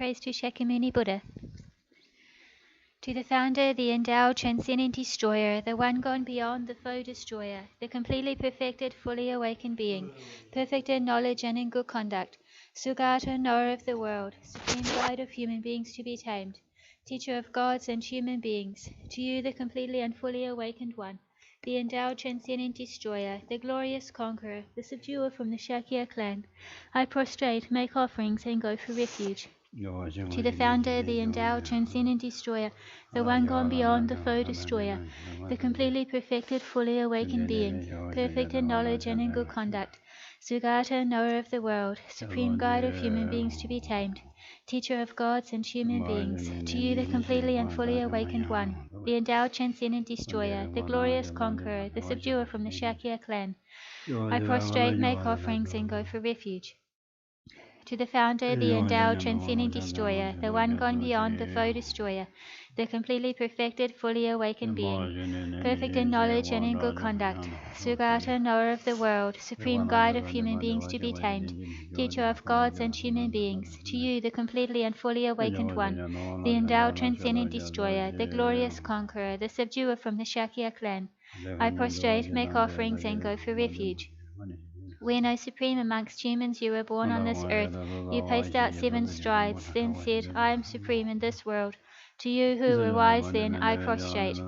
Praise to Shakyamuni Buddha. To the founder, the endowed, transcendent destroyer, the one gone beyond, the foe destroyer, the completely perfected, fully awakened being, perfect in knowledge and in good conduct, Sugata, knower of the world, supreme guide of human beings to be tamed, teacher of gods and human beings, to you the completely and fully awakened one, the endowed, transcendent destroyer, the glorious conqueror, the subduer from the Shakya clan, I prostrate, make offerings, and go for refuge. To the founder, the endowed, transcendent destroyer, the one gone beyond, the foe destroyer, the completely perfected, fully awakened being, perfect in knowledge and in good conduct, Sugata, knower of the world, supreme guide of human beings to be tamed, teacher of gods and human beings, to you the completely and fully awakened one, the endowed, transcendent destroyer, the glorious conqueror, the subduer from the Shakya clan, I prostrate, make offerings, and go for refuge. To the founder, the endowed, transcendent destroyer, the one gone beyond, the foe destroyer, the completely perfected, fully awakened being, perfect in knowledge and in good conduct, Sugata, knower of the world, supreme guide of human beings to be tamed, teacher of gods and human beings, to you the completely and fully awakened one, the endowed, transcendent destroyer, the glorious conqueror, the subduer from the Shakya clan, I prostrate, make offerings, and go for refuge. When, O supreme amongst humans, you were born on this earth, you paced out 7 strides, then said, I am supreme in this world. To you who were wise then, I prostrate.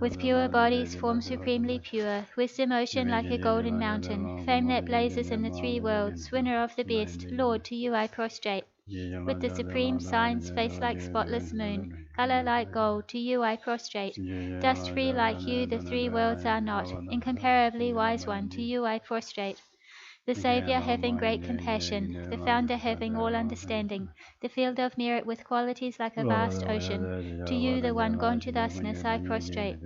With pure bodies, form supremely pure, wisdom ocean like a golden mountain, fame that blazes in the 3 worlds, winner of the best, Lord, to you I prostrate. With the supreme signs, face like spotless moon, color like gold, to you I prostrate. Dust free like you, the 3 worlds are not, incomparably wise one, to you I prostrate. The Saviour having great compassion, the Founder having all understanding, the field of merit with qualities like a vast ocean, to you, the one gone to thusness, I prostrate.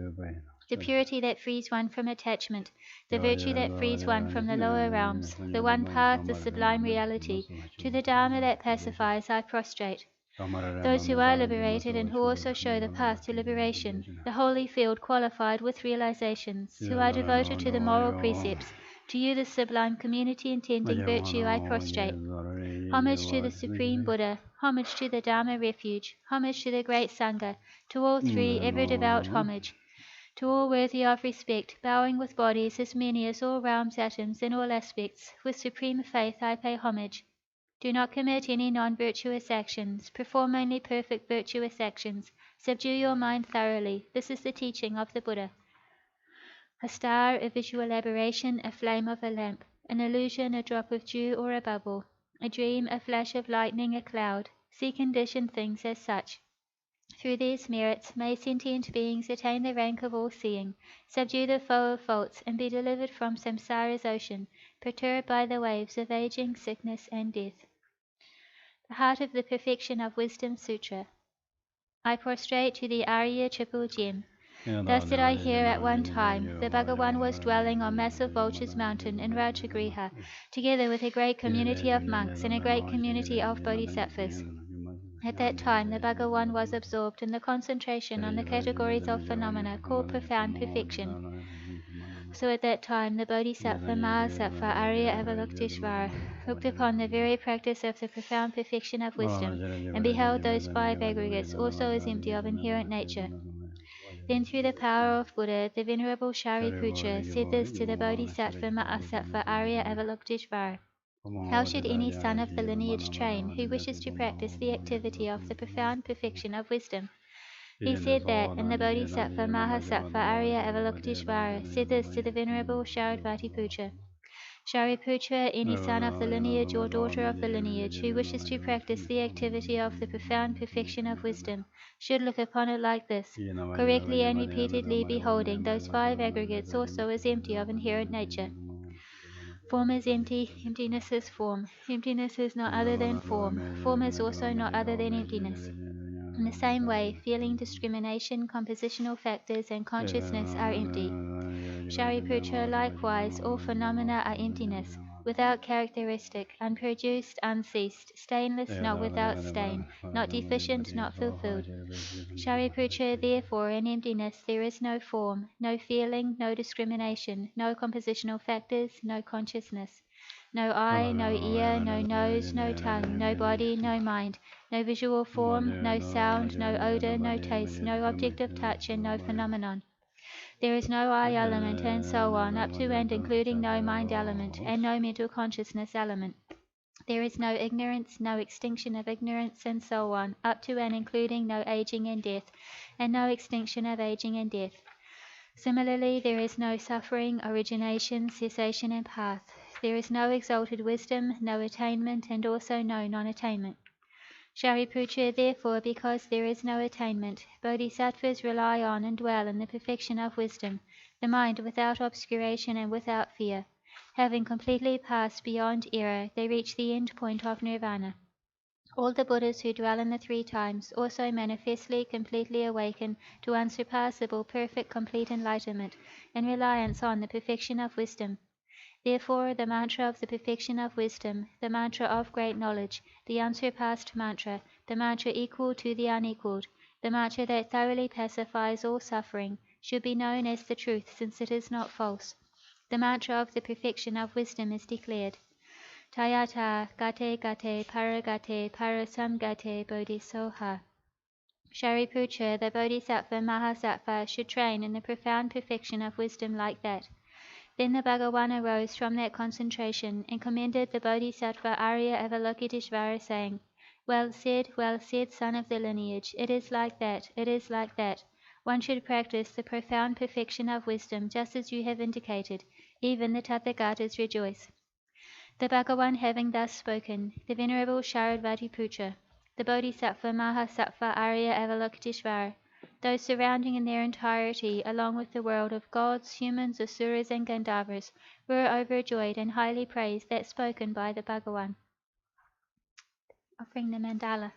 The purity that frees one from attachment, the virtue that frees one from the lower realms, the one path, the sublime reality, to the Dharma that pacifies, I prostrate. Those who are liberated and who also show the path to liberation, the holy field qualified with realizations, who are devoted to the moral precepts, to you the sublime community intending virtue I prostrate. Homage to the Supreme Buddha, homage to the Dharma refuge, homage to the great Sangha, to all 3 ever devout homage. To all worthy of respect, bowing with bodies as many as all realms atoms in all aspects, with supreme faith I pay homage. Do not commit any non-virtuous actions, perform only perfect virtuous actions, subdue your mind thoroughly. This is the teaching of the Buddha. A star, a visual aberration, a flame of a lamp, an illusion, a drop of dew or a bubble, a dream, a flash of lightning, a cloud, see conditioned things as such. Through these merits may sentient beings attain the rank of all-seeing, subdue the foe of faults, and be delivered from samsara's ocean, perturbed by the waves of aging, sickness, and death. The heart of the perfection of Wisdom Sutra. I prostrate to the Arya Triple Gem. Thus did I hear at one time, the Bhagawan was dwelling on massive Vulture's Mountain in Rajagriha, together with a great community of monks and a great community of bodhisattvas. At that time, the Bhagawan was absorbed in the concentration on the categories of phenomena called profound perfection. So at that time, the Bodhisattva Mahasattva Arya Avalokiteshvara looked upon the very practice of the profound perfection of wisdom, and beheld those 5 aggregates also as empty of inherent nature. Then through the power of Buddha, the Venerable Shariputra said this to the Bodhisattva Mahasattva Arya Avalokiteshvara. How should any son of the lineage train who wishes to practice the activity of the profound perfection of wisdom? He said that, and the Bodhisattva Mahasattva Arya Avalokiteshvara said this to the Venerable Shariputra. Shariputra, any son of the lineage or daughter of the lineage who wishes to practice the activity of the profound perfection of wisdom should look upon it like this, correctly and repeatedly beholding those 5 aggregates also as empty of inherent nature. Form is empty, emptiness is form. Emptiness is not other than form. Form is also not other than emptiness. In the same way, feeling, discrimination, compositional factors, and consciousness are empty. Shariputra, likewise, all phenomena are emptiness, without characteristic, unproduced, unceased, stainless, not without stain, not deficient, not fulfilled. Shariputra, therefore, in emptiness there is no form, no feeling, no discrimination, no compositional factors, no consciousness. No eye, no ear, no nose, no tongue, no body, no mind, no visual form, no sound, no odor, no taste, no object of touch, and no phenomenon. There is no I element, and so on, up to and including no mind element, and no mental consciousness element. There is no ignorance, no extinction of ignorance, and so on, up to and including no aging and death, and no extinction of aging and death. Similarly, there is no suffering, origination, cessation, and path. There is no exalted wisdom, no attainment, and also no non-attainment. Shariputra, therefore, because there is no attainment, bodhisattvas rely on and dwell in the perfection of wisdom, the mind without obscuration and without fear. Having completely passed beyond error, they reach the end point of nirvana. All the Buddhas who dwell in the three times also manifestly completely awaken to unsurpassable, perfect, complete enlightenment, in reliance on the perfection of wisdom. Therefore, the mantra of the perfection of wisdom, the mantra of great knowledge, the unsurpassed mantra, the mantra equal to the unequaled, the mantra that thoroughly pacifies all suffering, should be known as the truth, since it is not false. The mantra of the perfection of wisdom is declared. Tayata gate gate paragate parasamgate bodhisoha. Shariputra, the Bodhisattva Mahasattva, should train in the profound perfection of wisdom like that. Then the Bhagavan arose from that concentration and commended the Bodhisattva Arya Avalokiteshvara, saying, well said, son of the lineage. It is like that, it is like that. One should practice the profound perfection of wisdom just as you have indicated. Even the Tathagatas rejoice. The Bhagavan having thus spoken, the Venerable Sharadvatiputra, the Bodhisattva Mahasattva Arya Avalokiteshvara, those surrounding in their entirety, along with the world of gods, humans, asuras, and Gandharvas, were overjoyed and highly praised that spoken by the Bhagavan. Offering the mandala.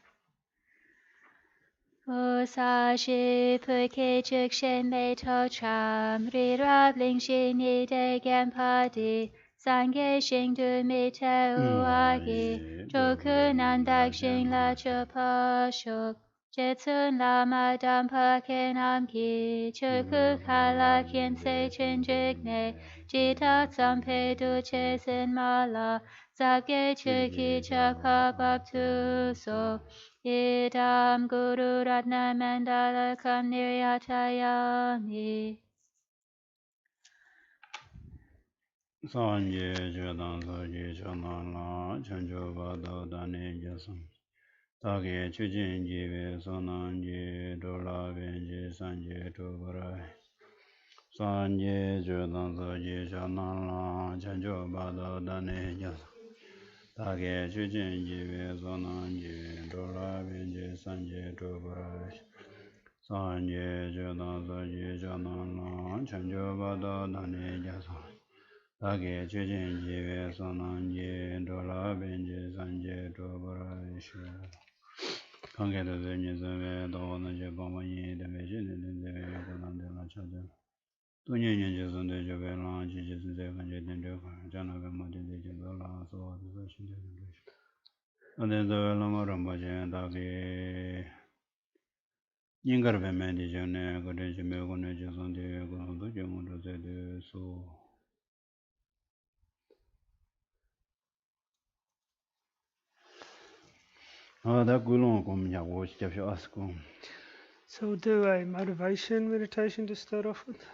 O sa shi pu ke chuk shen mei to cham, ri rab ling shi ni de gen pa di, sangye shing du mi te ua gi, choku nan dak shing la cho pa shok, jetsun la ma dam pa ke nam ki, choku ka la kien se chen jik ne, jita tsam pe du che sin ma la, sabge chuki chak pa bab tu so, idam guru ratna mandala kam niryatayami. Sanje Jodan Soji Chonan La Chanjo Bado Dani Jasam Tage Chujin Jive Sonan Ji Dola Benji Sanje Tubarai Sanje Jodan Soji Chonan La Chanjo Bado Dani Jasam Tage Chujin Jive Sonan Ji Dola Benji Sanje Tubarai Sanje Jodan Soji Chonan La Chanjo Bado Dani Jasam Tage Chujin Jive Sonan Ji Dola Benji Sanje Dobara Ishu Kange de Zenye Zeve Do Nanje Bama Yin De Meji Ninde Zeve Yokonan De La Chade Tunye Nyenje Zonde Jove Lan Chi Chi Zinze Kanje Dende Khan Jana Ve Mo Dende Jendo La So Dze Shin De Dende Shu Ade Zeve Lama Ramba Jen Tage Yingar Ve Mendi Jene Kode Jime Kone Jizonde Kono Do Jemo Do Zede So So do a motivation meditation to start off with.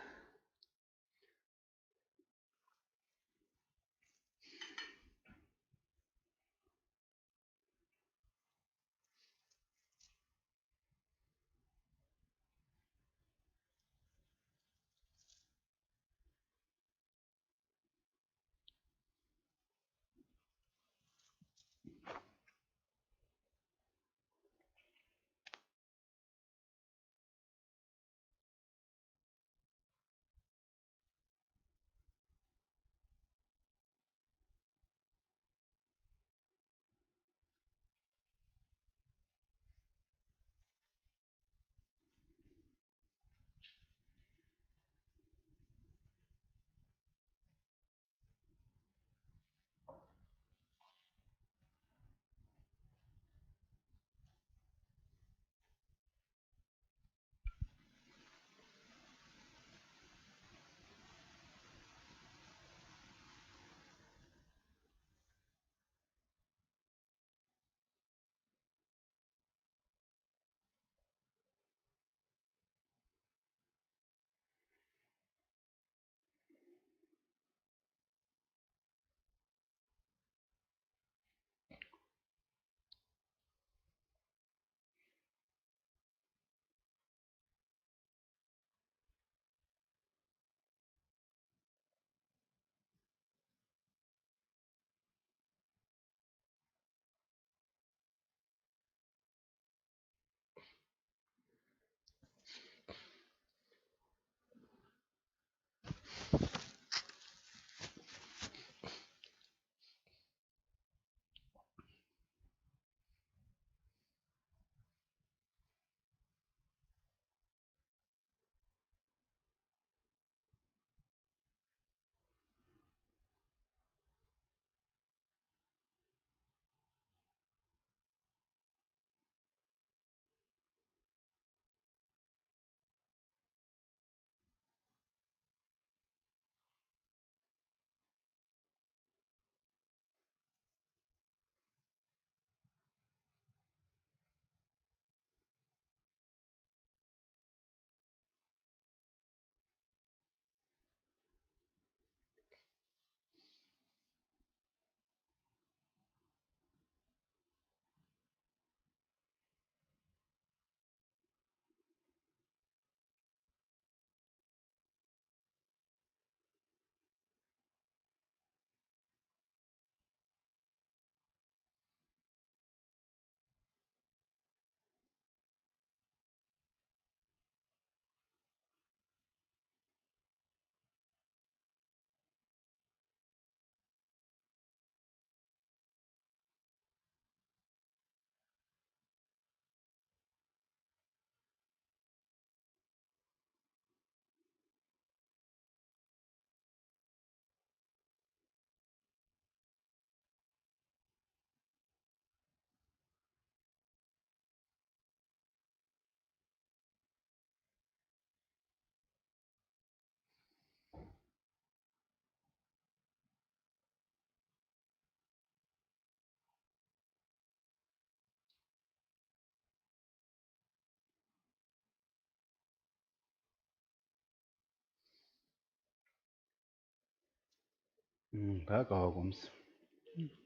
Back albums.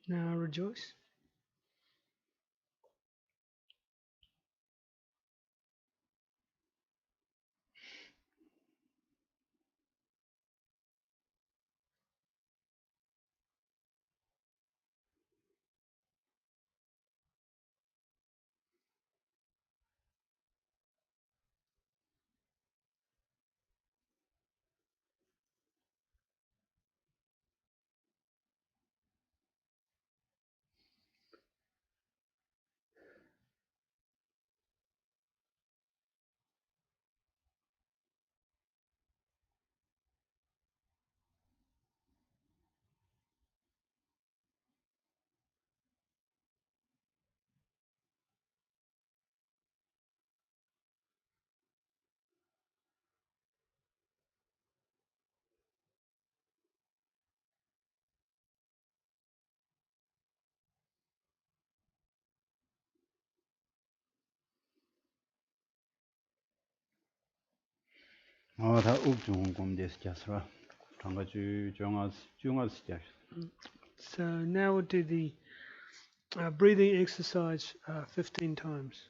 Now rejoice. 다 욱중 곰데스 캬스라. 장가주 중아스 캬. So now we'll do the breathing exercise 15 times.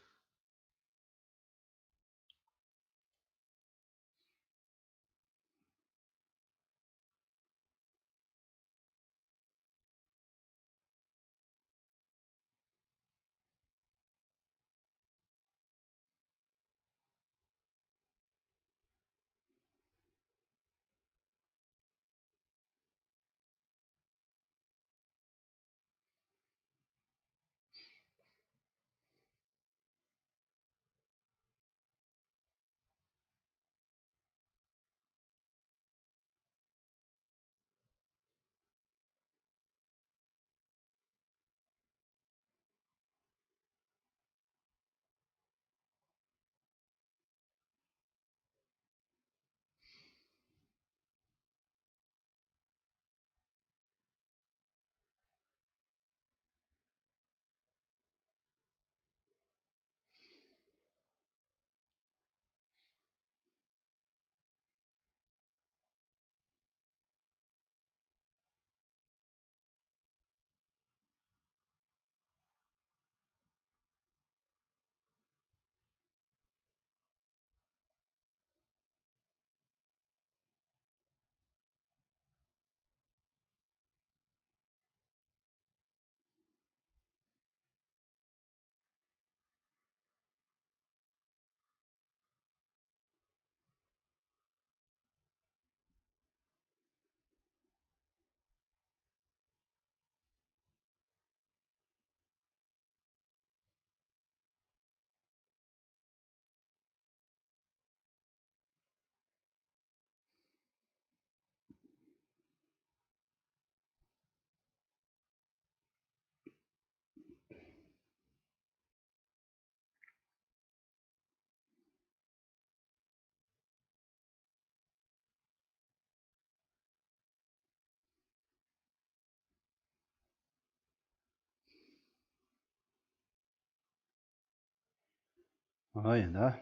아야다.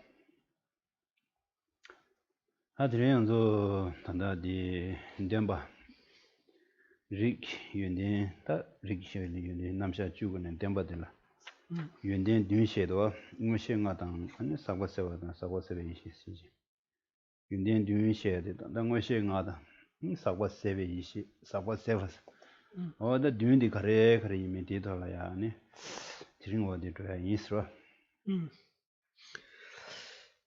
아드레연도 단다디 뎀바. 릭 윤데 다 릭셔리 윤데 남샤 주고는 뎀바들라. 윤데 듄셰도 응시응아당 아니 사고세와다 사고세베 이시시지. 윤데 듄셰데 당고시응아다. 사고세베 이시 사고세바스. 어다 듄디 가레 이메디도라야 아니. 드링워디도야 이스로.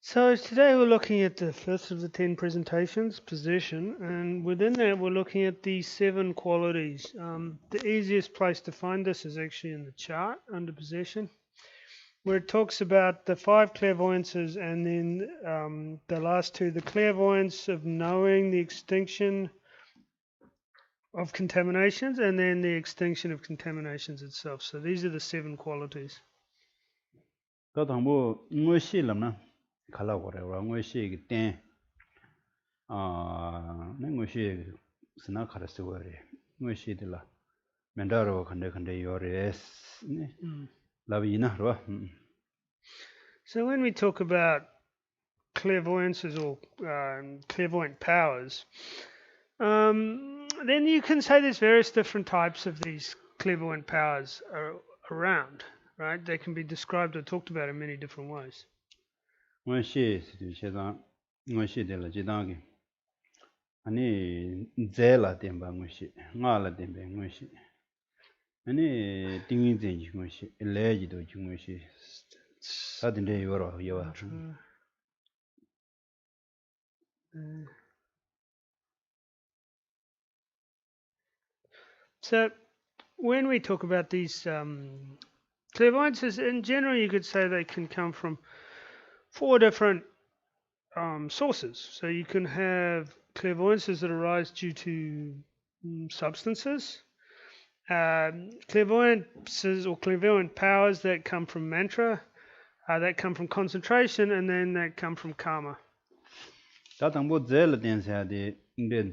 So today we're looking at the first of the 10 presentations, possession, and within that we're looking at the 7 qualities. The easiest place to find this is actually in the chart under possession, where it talks about the 5 clairvoyances and then the last 2, the clairvoyance of knowing the extinction of contaminations and then the extinction of contaminations itself. So these are the 7 qualities. 가당뭐 뭐실람나 칼라고래와 뭐시기 때 뭐시 스나 카르스고래 뭐시들라 멘다로 간데 요레스 네 라비나 로 So when we talk about clairvoyances or clairvoyant powers, then you can say there's various different types of these clairvoyant powers around, right? They can be described or talked about in many different ways. 아니 제라 템바 무시 나라 템베 무시 아니 띵인제 무시 레지도 무시 사든데 요로 요와 So when we talk about these clairvoyances, in general, you could say they can come from 4 different sources. So you can have clairvoyances that arise due to substances, clairvoyances or clairvoyant powers that come from mantra, that come from concentration, and then that come from karma. 다당보 제라 덴사데 인데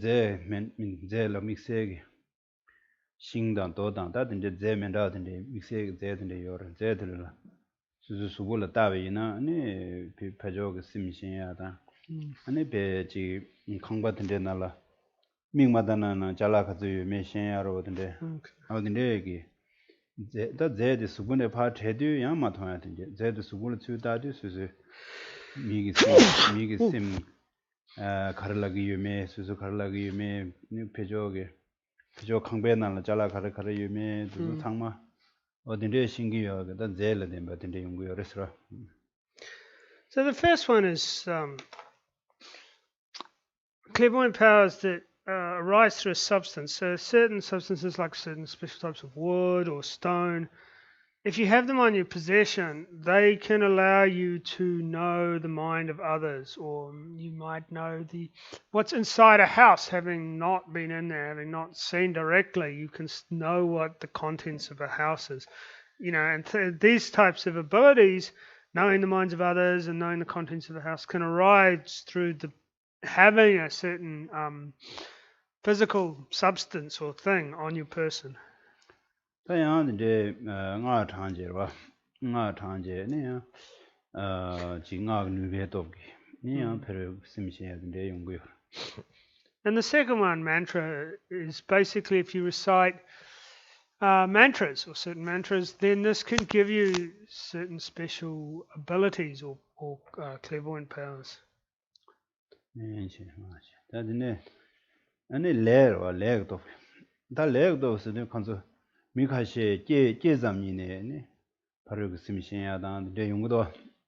제라 믹세게 싱당 도당 다든데 제멘다든데 믹세게 제든데 요런 제들라 수수 수불라 따베이나 아니 파조가 심신야다 아니 베지 강바든데 날라 밍마다나나 잘라가지고 메신야로든데 어딘데 이게 다 제데 수분에 파테도 야마토야든데 제데 수분을 추다도 수수 미기 심 가르라기 유메 수수 가르라기 유메 페조게 페조 강배나나 잘라 가르 유메 두두 상마 어딘데 신기요 그다 제일 된바든데 연구요 레스라. So the first one is clairvoyant powers that arise through a substance. So certain substances, like certain special types of wood or stone, if you have them on your possession, they can allow you to know the mind of others, or you might know what's inside a house, having not been in there, having not seen directly. You can know what the contents of a house is, and these types of abilities, knowing the minds of others and knowing the contents of a house, can arise through having a certain physical substance or thing on your person. 다양한데 nga thanjewa nga thanje ne jinga nube dobgi ne per simsheadinde yongyo. And the second one, mantra, is basically if you recite mantras or certain mantras, then this can give you certain special abilities or clairvoyant powers. 다드네 아니 레도 다 레도스는 간서 미카시 제잠이네 바로 그 심신야단 데 용도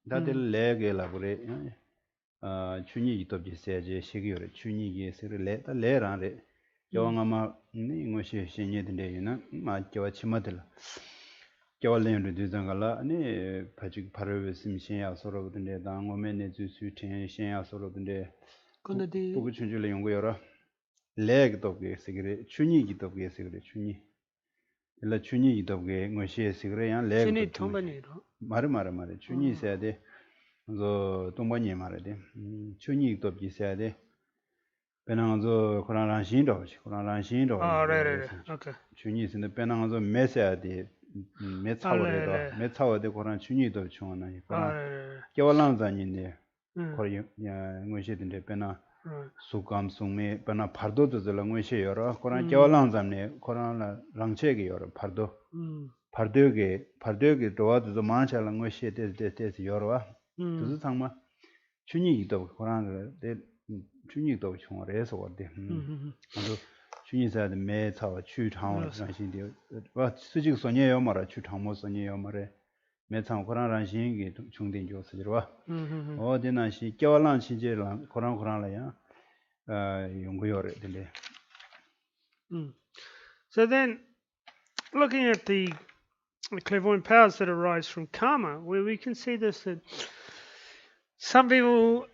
다들 레게라 그래 주니 이톱지세제 시기요래 주니게 세르레 레라레 요왕아마 이것이 신예된데나 마교와 치마들 겨울내로 되장가라 아니 바직 바로 심신야 서로든데 당오면에 주수 신야 서로든데 근데 보고 준줄래 연구여라 레게도게 세그레 주니기도게 세그레 주니 일라 주니 이도게 것이 시그래야 레 주니 통반이로 말을 주니 있어야 돼. 그래서 동반이 말해야 돼. 주니 이도 있어야 돼. 배낭서 코란란 신도 네네네. 오케이. 주니 있는데 배낭서 메셔야 돼. 메차워도 코란 주니도 중요하나. 겨울란자인데 거기 것이든데 배낭 수감 송매 바나 파르도도 절랑외시 여러 코란 겨울랑잠네 코란 랑체게 여러 파르도게 도와도 만차랑외시 데데데 여러와 두스 상마 주니도 코란 주니도 총어래서 왔대 아주 주니사의 매차와 추창을 상신데 와 수직 소녀요 말아 추창모 소녀요 말에 매창 코란란 신기 중된 조스지와 어디나시 겨울란 신제랑 코란라야 용구요래 들래. So then, looking at the clairvoyant powers that arise from karma, where we can see this, that some people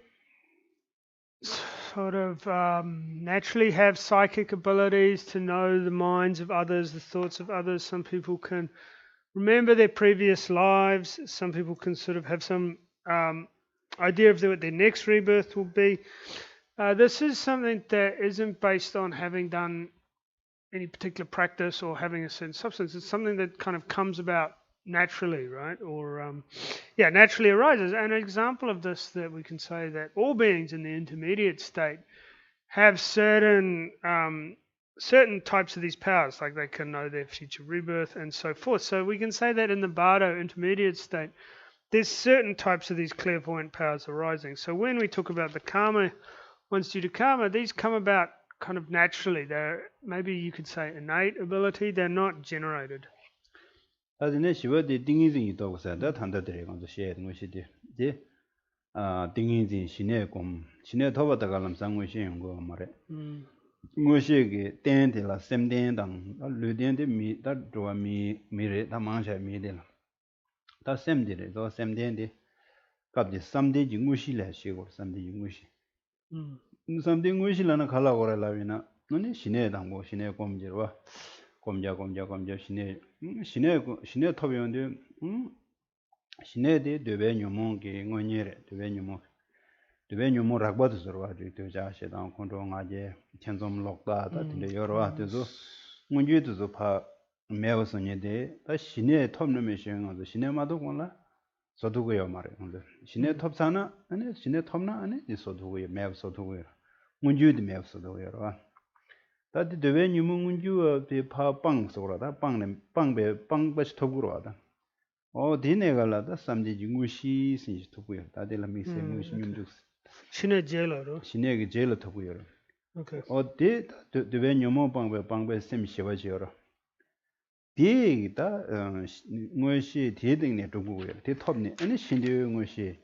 sort of naturally have psychic abilities to know the minds of others, the thoughts of others. Some people can remember their previous lives. Some people can sort of have some idea of what their next rebirth will be. This is something that isn't based on having done any particular practice or having a certain substance. It's something that kind of comes about naturally, right? Or, naturally arises. And an example of this that we can say that all beings in the intermediate state have certain certain types of these powers, like they can know their future rebirth and so forth. So we can say that in the Bardo intermediate state, there's certain types of these clairvoyant powers arising. So when we talk about the karma, ones due to karma, these come about kind of naturally. They're, maybe you could say, innate ability. They're not generated. 다들 시버디 딩이징이 또 그래서 단다들이 건도 시에는 것이지. 제 딩이징 신의 곰 신의 더버다 갈람 상무신 거 말에. 무시게 땡데라 셈덴당 르덴데 미다 도미 미레 다 망샤 미데라. 다 셈데레 도 셈덴데 갑디 쌈데지 무시래 시고 쌈데지 무시. 쌈데 무시라나 갈라고라 라비나. 너네 신의 당고 신의 곰지와 곰자 신의 톱이온데 신의데 되베 녀몽게 응원이래 되베 녀몽 락바도 서와 되자 시당 콘동아제 천좀 록다다 근데 여러와 되서 문제도 파 매워서니데 다 신의 톱놈의 시행어도 신의마도 몰라 서두고요 말해 근데 신의 톱사나 아니 신의 톱나 아니 서두고요 매워 서두고요 문제도 매워 서두고요 다디 되베 녀몽은주 파 빵소라다 빵베 톱으로다 디네갈라다 삼지 중구시 신시 토고요. 다들 미세 무시 님도 신의 제일로. 신의 제일 토고요. 오케이. 데 되베 녀모 빵베 셈 시바지요. 디다 무시 디딩네 토고요. 디 톱네 아니 신의 무시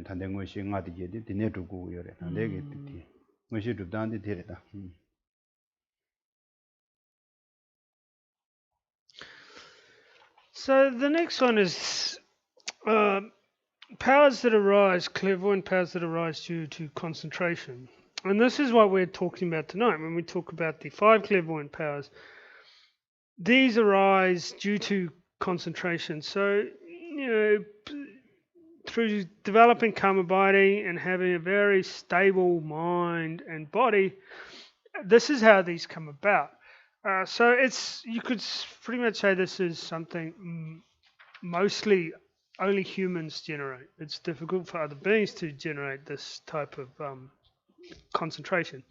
단대 무시 nga디게 디네 토고요. 단대게 디 무시 두단데 데레다. So the next one is powers that arise, clairvoyant powers that arise due to concentration. And this is what we're talking about tonight when we talk about the 5 clairvoyant powers. These arise due to concentration. So, through developing karma body and having a very stable mind and body, this is how these come about. So you could pretty much say this is something mostly only humans generate. It's difficult for other beings to generate this type of concentration.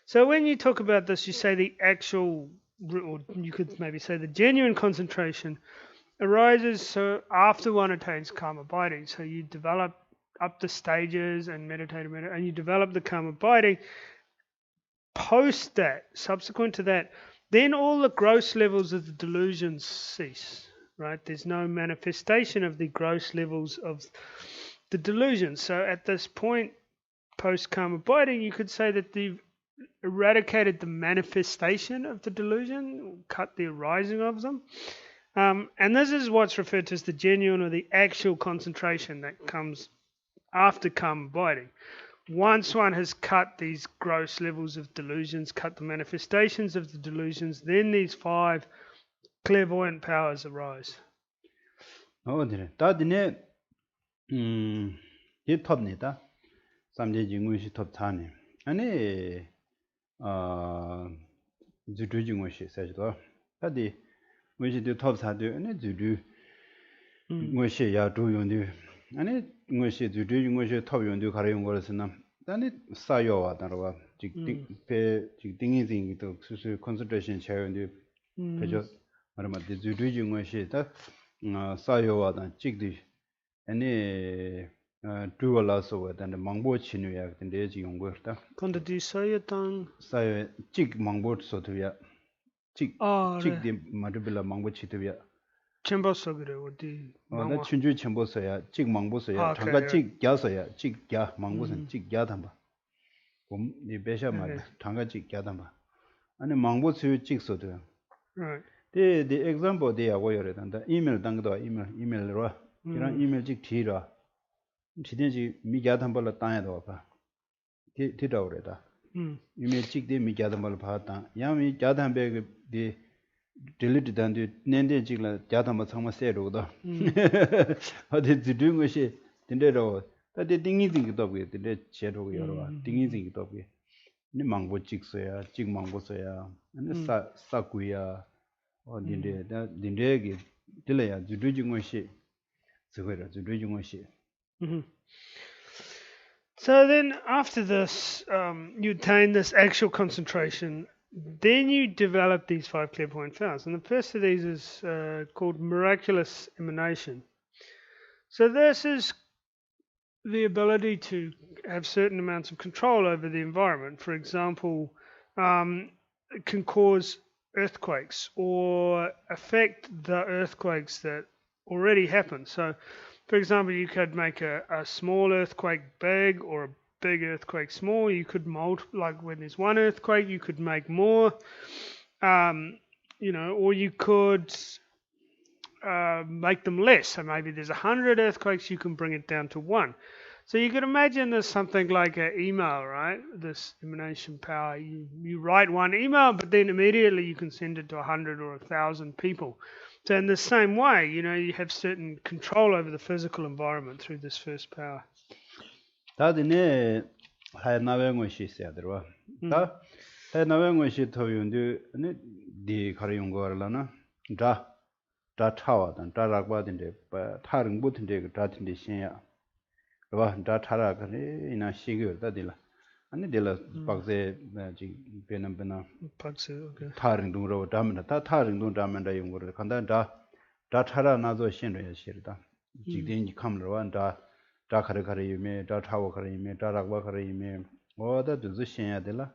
So when you talk about this, you say the actual, or you could maybe say the genuine concentration arises so after one attains karma binding. So you develop up the stages and meditate, and you develop the karma binding. Post that, subsequent to that, then all the gross levels of the delusions cease, right? There's no manifestation of the gross levels of the delusions. So at this point, post-karma binding, you could say that they've eradicated the manifestation of the delusion, cut the arising of them. And this is what's referred to as the genuine or the actual concentration that comes after karma binding. Once one has cut these gross levels of delusions, cut the manifestations of the delusions, then these 5 clairvoyant powers arise. 네. 다디네 이 톱니다. 삼제 진구시 톱 타네. 아니 주주 진구시 사지도. 다디 무시도 톱 사도 아니 주주 무시 야 조용도 아니 무시 주주 무시 톱 용도 가려 용 거라서나 아니 사요와 다르와 딩이징도 수수 컨센트레이션 차용도 그저 말하면 주주 무시 다 사요와 찍디 아니 두월라서 단 망보 치누야 근데 지금 거다 근데 사요당 사요 찍 망보 소도야 찍 찍디 마르빌라 망보 치도야 첨보서 그래 어디 나 춘주 첨보서야 찍 망보서야 잠깐 찍 야서야 찍 야 망보선 찍 야담바 봄이 배샤 말 잠깐 찍 야담바 아니 망보서 찍서도 right the example they are where 단다 이메일 당도 이메일로 이런 이메일 찍 뒤라 지든지 미야담벌로 땅에도 봐 뒤다 그래다 이메일 찍대 미야담벌로 봐다 야미 야담배 디 delete 단데 nen데 찍라 야담바 상마 세로다 어디 지든 것이 된대로 다데 딩이딩도 보게 된대 제로 여러 딩이딩도 보게 니 망보 찍서야 찍 망보서야 아니 사구야 어딘데 딘데게 들려야 주주진 것이 저거라 주주진 것이 So then after this you attain this actual concentration, then you develop these 5 clairvoyant powers. And the first of these is called miraculous emanation. So this is the ability to have certain amounts of control over the environment. For example, it can cause earthquakes or affect the earthquakes that already happen. So, for example, you could make a small earthquake big or a big earthquake small. You could like when there's one earthquake, you could make more, or you could make them less. So maybe there's 100 earthquakes, you can bring it down to 1. So you could imagine there's something like an email, right? This emanation power. You write one email, but then immediately you can send it to 100 or 1,000 people. So in the same way, you have certain control over the physical environment through this first power. 다들네 하나외 것이 있어야 들어. 다 하나외 것이 더 윤데 네 가려 거라나. 다 차와단 다락바든데 타릉 못인데 그 다든데 신야. 봐. 다 타라가네 이나 시기다 딜라. 아니 딜라 박세 지 베남베나 박세 오케이. 타릉 동으로 담나 다 타릉 동 담나 용거를 간다 다 타라 나도 신뢰야 싫다. 지든지 감러와 다 가르가르 유메 다 타워 가르 유메 다 락바 가르 유메 어다 두즈 신야 딜라.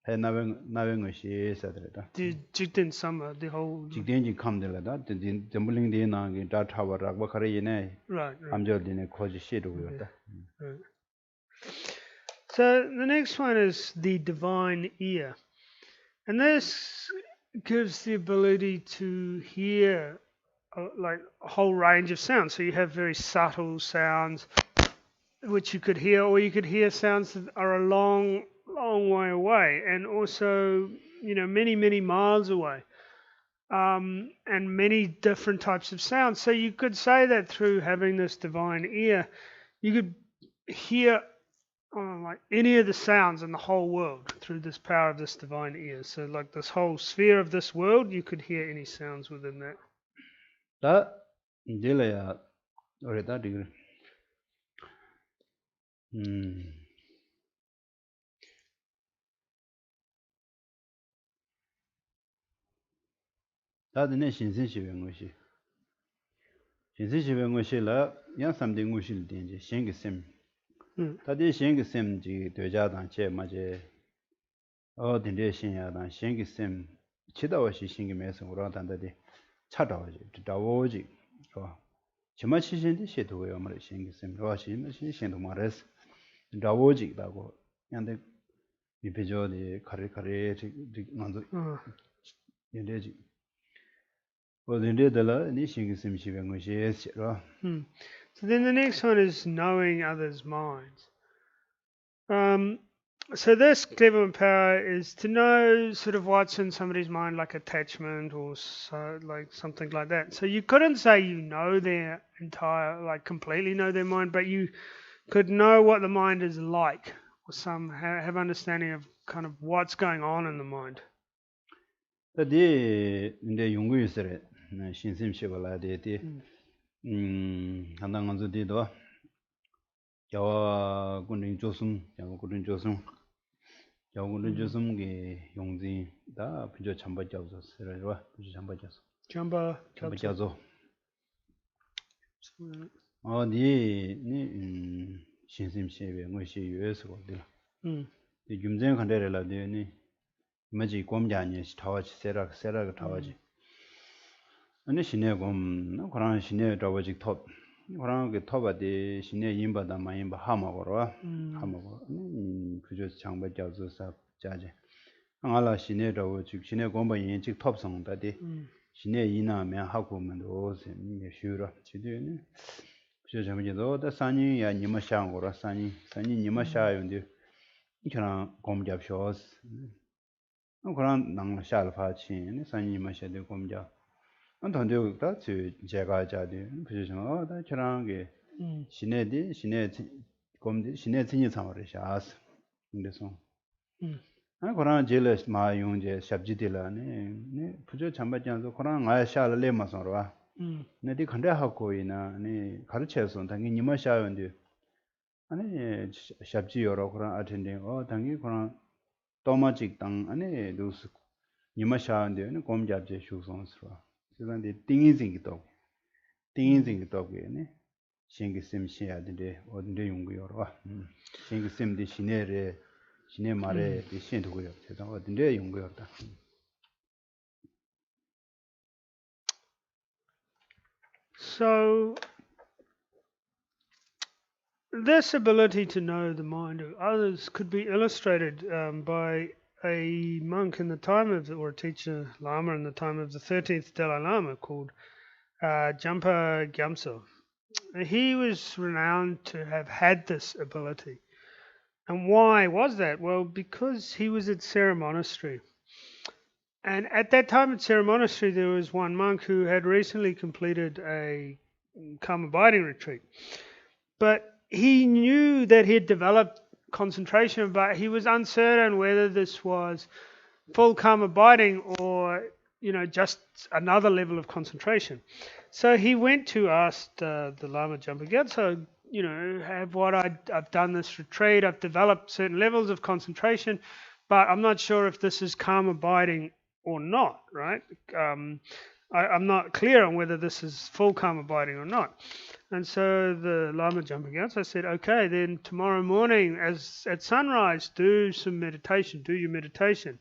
해 나wen 것이 있어야더라. 직된 summer the whole 직된지 감들라다. 점블링 데나게 다 타워 락바 가르 이네. right. 암절디네 코지 시도고였다. Right. So the next one is the divine ear. And this gives the ability to hear like a whole range of sounds. So you have very subtle sounds which you could hear, or you could hear sounds that are a long way away, and also, many miles away. And many different types of sounds. So you could say that through having this divine ear, you could hear like any of the sounds in the whole world through this power of this divine ear. So like this whole sphere of this world, you could hear any sounds within that. 다 이제야 오래다 되게. 다들 신신시변 것이. 신신시변 것이라 양삼된 것일 된지 신기심. 다들 신기심지 되자단 제 맞에 어딘데 신야단 신기심 치다워시 신기면서 오라단다디 차다워지 다워지 어 정말 시신데 시도요 말 신기심 로시는 신신도 말했어 다워지다고 근데 비비조디 카레 만도 인데지 어딘데들 니 신기심 시변 것이 있어. So then the next one is knowing others' minds. So this clairvoyant power is to know sort of what's in somebody's mind, like attachment or like something like that. So you couldn't say you know their entire, like completely know their mind, but you could know what the mind is like, or have understanding of kind of what's going on in the mind. 근데 연구 있어래. 신심시발라 되디. 한당한서 되도. 야와 군인 조숨 게 용지 다 비저 참바자서 쓰러와 비저 참바자서 참바자서 니 신심시에 뭐시 유에서 거들 이 김전 간데라 되니 뭐지 곰자니 타와지 세라가 타와지 아니 신의 곰 그런 신의 타와지 톱 그런 게 톱아디 신의 임바다 마임바 하마고로 그저 장바자서 자제 angala shine dawo chik shine gomba yin chik top song da de shine yina me ha ko men do se ni shura chi de ni je jam je do da sanyi ya ni ma shang go ra sanyi ni ma sha yong de ni chana gom jap shos no kran nang sha la fa chi ni sanyi ni ma sha de gom ja an don de da chi je ga ja de je jam da chana ge shine de shine gom de shine chi sam ra sha as de song 그러나 제일 마용제 샵지들라네 부저 잠바지안서 그러나 아야 샤를 마서라 네디 컨데 하고이나 네 가르쳐서 당연히 니마 샤연데 아니 샵지 여러 그런 어텐딩 당연히 그런 도마직 당 아니 루스 Nimashaande, Gomjabje Shusonsra. So then the things in it, things in it, Shingi Sim Shia de Odinde Yungior, Shingi Sim de Shinere, Shinemare, the Shintuyo, Odinde Yungior. So, this ability to know the mind of others could be illustrated by a monk in the time of, or a teacher Lama in the time of the 13th Dalai Lama called Jampa Gyamtso. He was renowned to have had this ability. And why was that? Well, because he was at Sera Monastery. And at that time at Sera Monastery, there was one monk who had recently completed a calm abiding retreat. But he knew that he had developed concentration, but he was uncertain whether this was full calm abiding or, just another level of concentration. So he went to ask the Lama Jampa Gyatso, I've done this retreat, I've developed certain levels of concentration, but I'm not sure if this is calm abiding or not, right? I'm not clear on whether this is full calm abiding or not. And so the Lama Jampa Gyatso said, okay, then tomorrow morning at sunrise, do some meditation, do your meditation.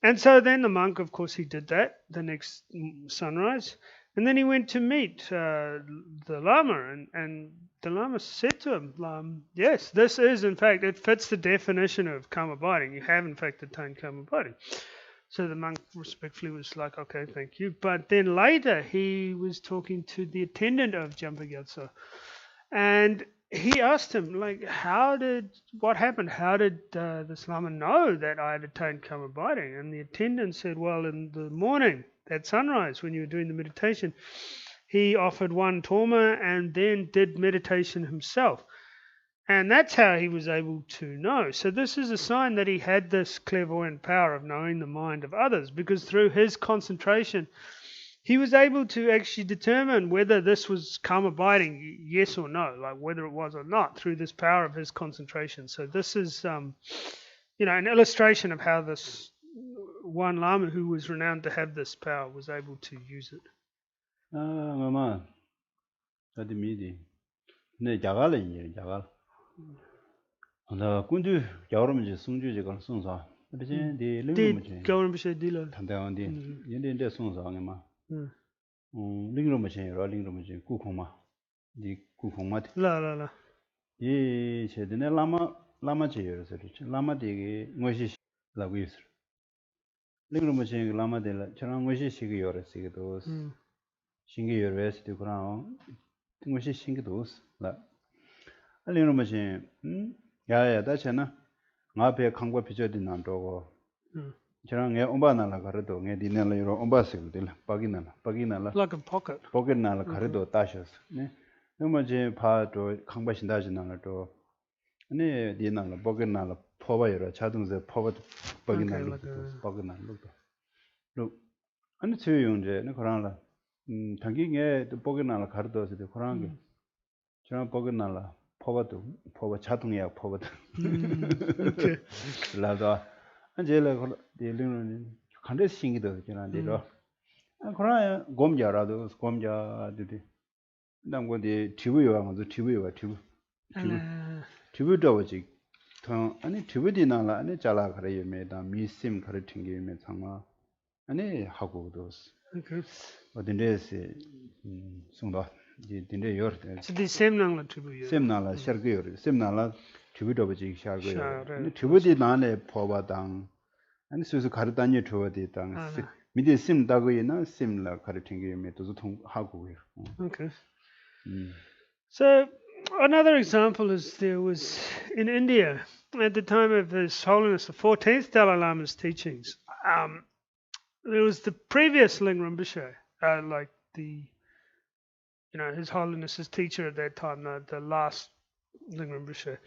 And so then the monk, of course, he did that the next sunrise. And then he went to meet the Lama, and the Lama said to him, yes, this is, in fact, it fits the definition of calm abiding. You have, in fact, attained calm abiding. So the monk respectfully was like, okay, thank you. But then later he was talking to the attendant of Jampa Gyatso. And he asked him, what happened? How did this Lama know that I had attained calm abiding? And the attendant said, well, in the morning, at sunrise, when you were doing the meditation, he offered one torma and then did meditation himself. And that's how he was able to know. So this is a sign that he had this clairvoyant power of knowing the mind of others, because through his concentration, he was able to actually determine whether this was calm abiding, yes or no, like whether it was or not, through this power of his concentration. So this is, an illustration of how this one Lama who was renowned to have this power was able to use it. Mama, that's me. Ne Jagal, Jagal. 나 군주 여러분이 승주지가 송사 근데 디 링로무지 겨울무시 딜러 단대한디 얘네데 송사가마 링로무지 링로무지 구콩마 디 구콩마 라라라 이 제드네 라마지여서 라마디게 뭐시 라고 있어 링로무지 라마데라 저랑 뭐시 시기 요르시기도 신기 요르스도 그런 뭐시 신기도 라 링로무지 야야 다잖아 나베 강과 비저디 난도고 저랑 애 엄바나라 가르도 애 디네라 이로 엄바스들 빠기나라 like a pocket 나라 가르도 따셔서 네 너머지 파도 강바신다지나라도 네 디나라 포켓나라 포바여라 자동세 포바 빠기나라 빠기나라도 로 아니 저용제 네 그러나 당기게 포켓나라 가르도서 그러나 게 저랑 포켓나라 포바 자동이야 포바도 라도 안젤라 딜링은 간데 신기도 지난데로 그러나 곰자라도 곰자들이 남고디 튜브요 가서 튜브요 튜브도 오지 더 아니 튜브디 나라 아니 잘라 그래요 메다 미심 가르 튕기면 상마 아니 하고도 어딘데스 송도 딘데 요르 디 셈낭라 튜브요 셈나라 셔거요 셈나라 튜브도 오지 셔거요 근데 튜브디 나네 포바당 아니 수수 가르다니 튜브디 당 미디 셈다고이나 셈라 가르 튕기면 또 하고요 okay so another example is there was in India at the time of His Holiness the 14th Dalai Lama's teachings. There was the previous Ling Rinpoche, like the, His Holiness's teacher at that time, the last Ling Rinpoche.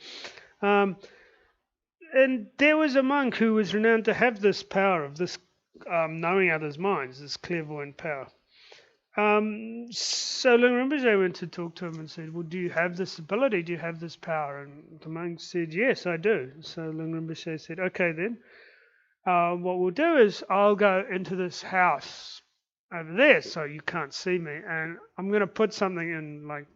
And there was a monk who was renowned to have this power of this knowing others' minds, this clairvoyant power. So Ling Rinpoche went to talk to him and said, well, do you have this ability? Do you have this power? And the monk said, yes, I do. So Ling Rinpoche said, okay then, what we'll do is I'll go into this house over there so you can't see me, and I'm going to put something in like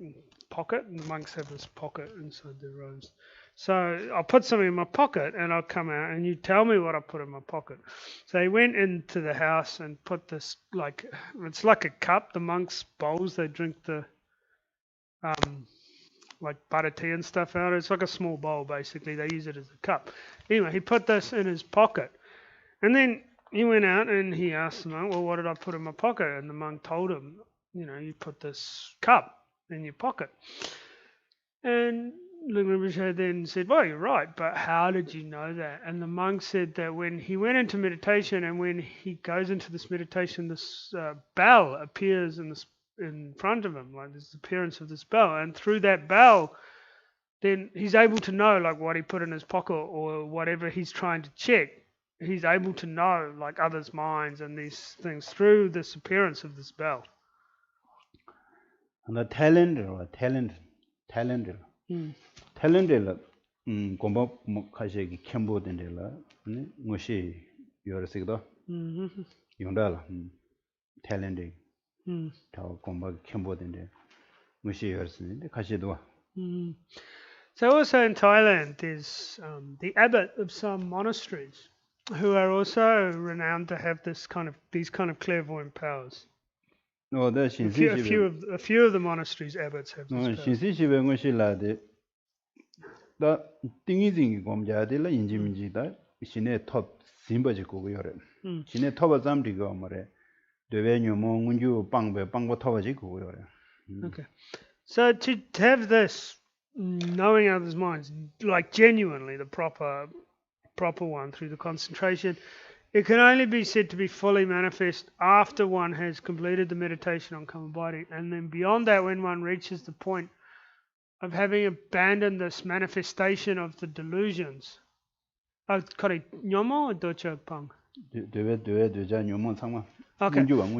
pocket, and the monks have this pocket inside their robes. So I'll put something in my pocket and I'll come out and you tell me what I put in my pocket. So he went into the house and put this, like, it's like a cup, the monks' bowls, they drink the like butter tea and stuff out. It's like a small bowl basically, they use it as a cup. Anyway, he put this in his pocket and then he went out and he asked the monk, well, what did I put in my pocket? And the monk told him, you put this cup in your pocket. And Rinpoche then said, well, you're right, but how did you know that? And the monk said that when he went into meditation and when he goes into this meditation, this bell appears in front of him, like there's the appearance of this bell. And through that bell, then he's able to know like what he put in his pocket or whatever he's trying to check. He's able to know like others' minds and these things through this appearance of this bell. And the talent, gomba kashi kembo dendela, mushi yorasido, yondala, talent, tau gomba kembo dende, mushi yorasi, kashi doa. So also in Thailand, there's the abbot of some monasteries who are also renowned to have these kind of clairvoyant powers. No, that's a few of the monasteries' abbots have this power. Shinsi mushi lade, da tingi gomjadila injiminji da, shine top simbaji kuguyore. Shine toba zamdi gomare, deve nyumo ngunju pangbo tobaji kuguyore. Okay. So to have this knowing others' minds, like genuinely the proper one through the concentration, it can only be said to be fully manifest after one has completed the meditation on common body, and then beyond that, when one reaches the point of having abandoned this manifestation of the delusions. Okay,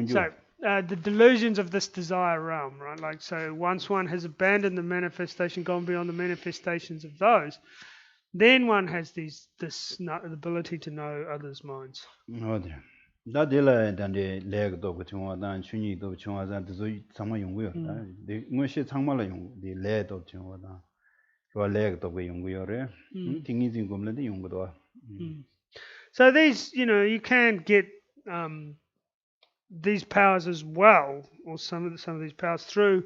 so the delusions of this desire realm, right? Like, so once one has abandoned the manifestation, gone beyond the manifestations of those, then one has the ability to know others' minds. Dadila dande leg do chungwa dan chunyi do chungwa dan de sama yongguyo da de ngoshi changmala yong de le do chungwa dan ro leg do yongguyo re tingi jing gomle de yonggudo. So these, you can get these powers as well, or some of these powers through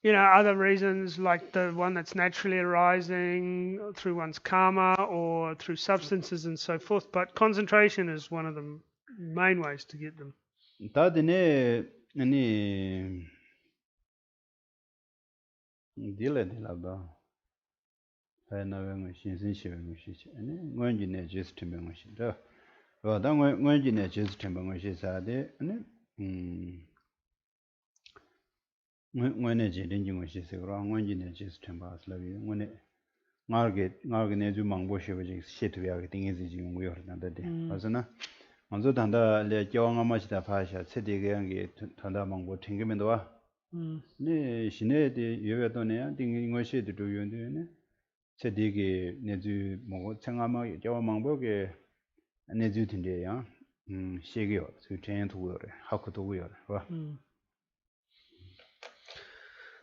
other reasons, like the one that's naturally arising through one's karma or through substances and so forth. But concentration is one of the main ways to get them. Dadine ani dile ba. Hai na wen shin sin shi wen shi ani ngon ji ne just timbe ngo shi da. Ro da ngon ji ne just timbe ngo shi sa de ani ngone je den jing shi se ro ngon ji ne just timbe as la bi ngone ngarge ne ju mangbo shi ba ji shi tu ya ge ding ji jing ngo yor da de asana 먼저 단다 레 경험하시다 파샤 세대게 한게 단다 망고 튕기면도 와. 네 신에데 여외도네 딩인 것이도 요연데네. 세대게 내주 뭐 청아마 경험망보게 내주 딘데야. 시게요. 수ten도요래 하고도 요래. 와.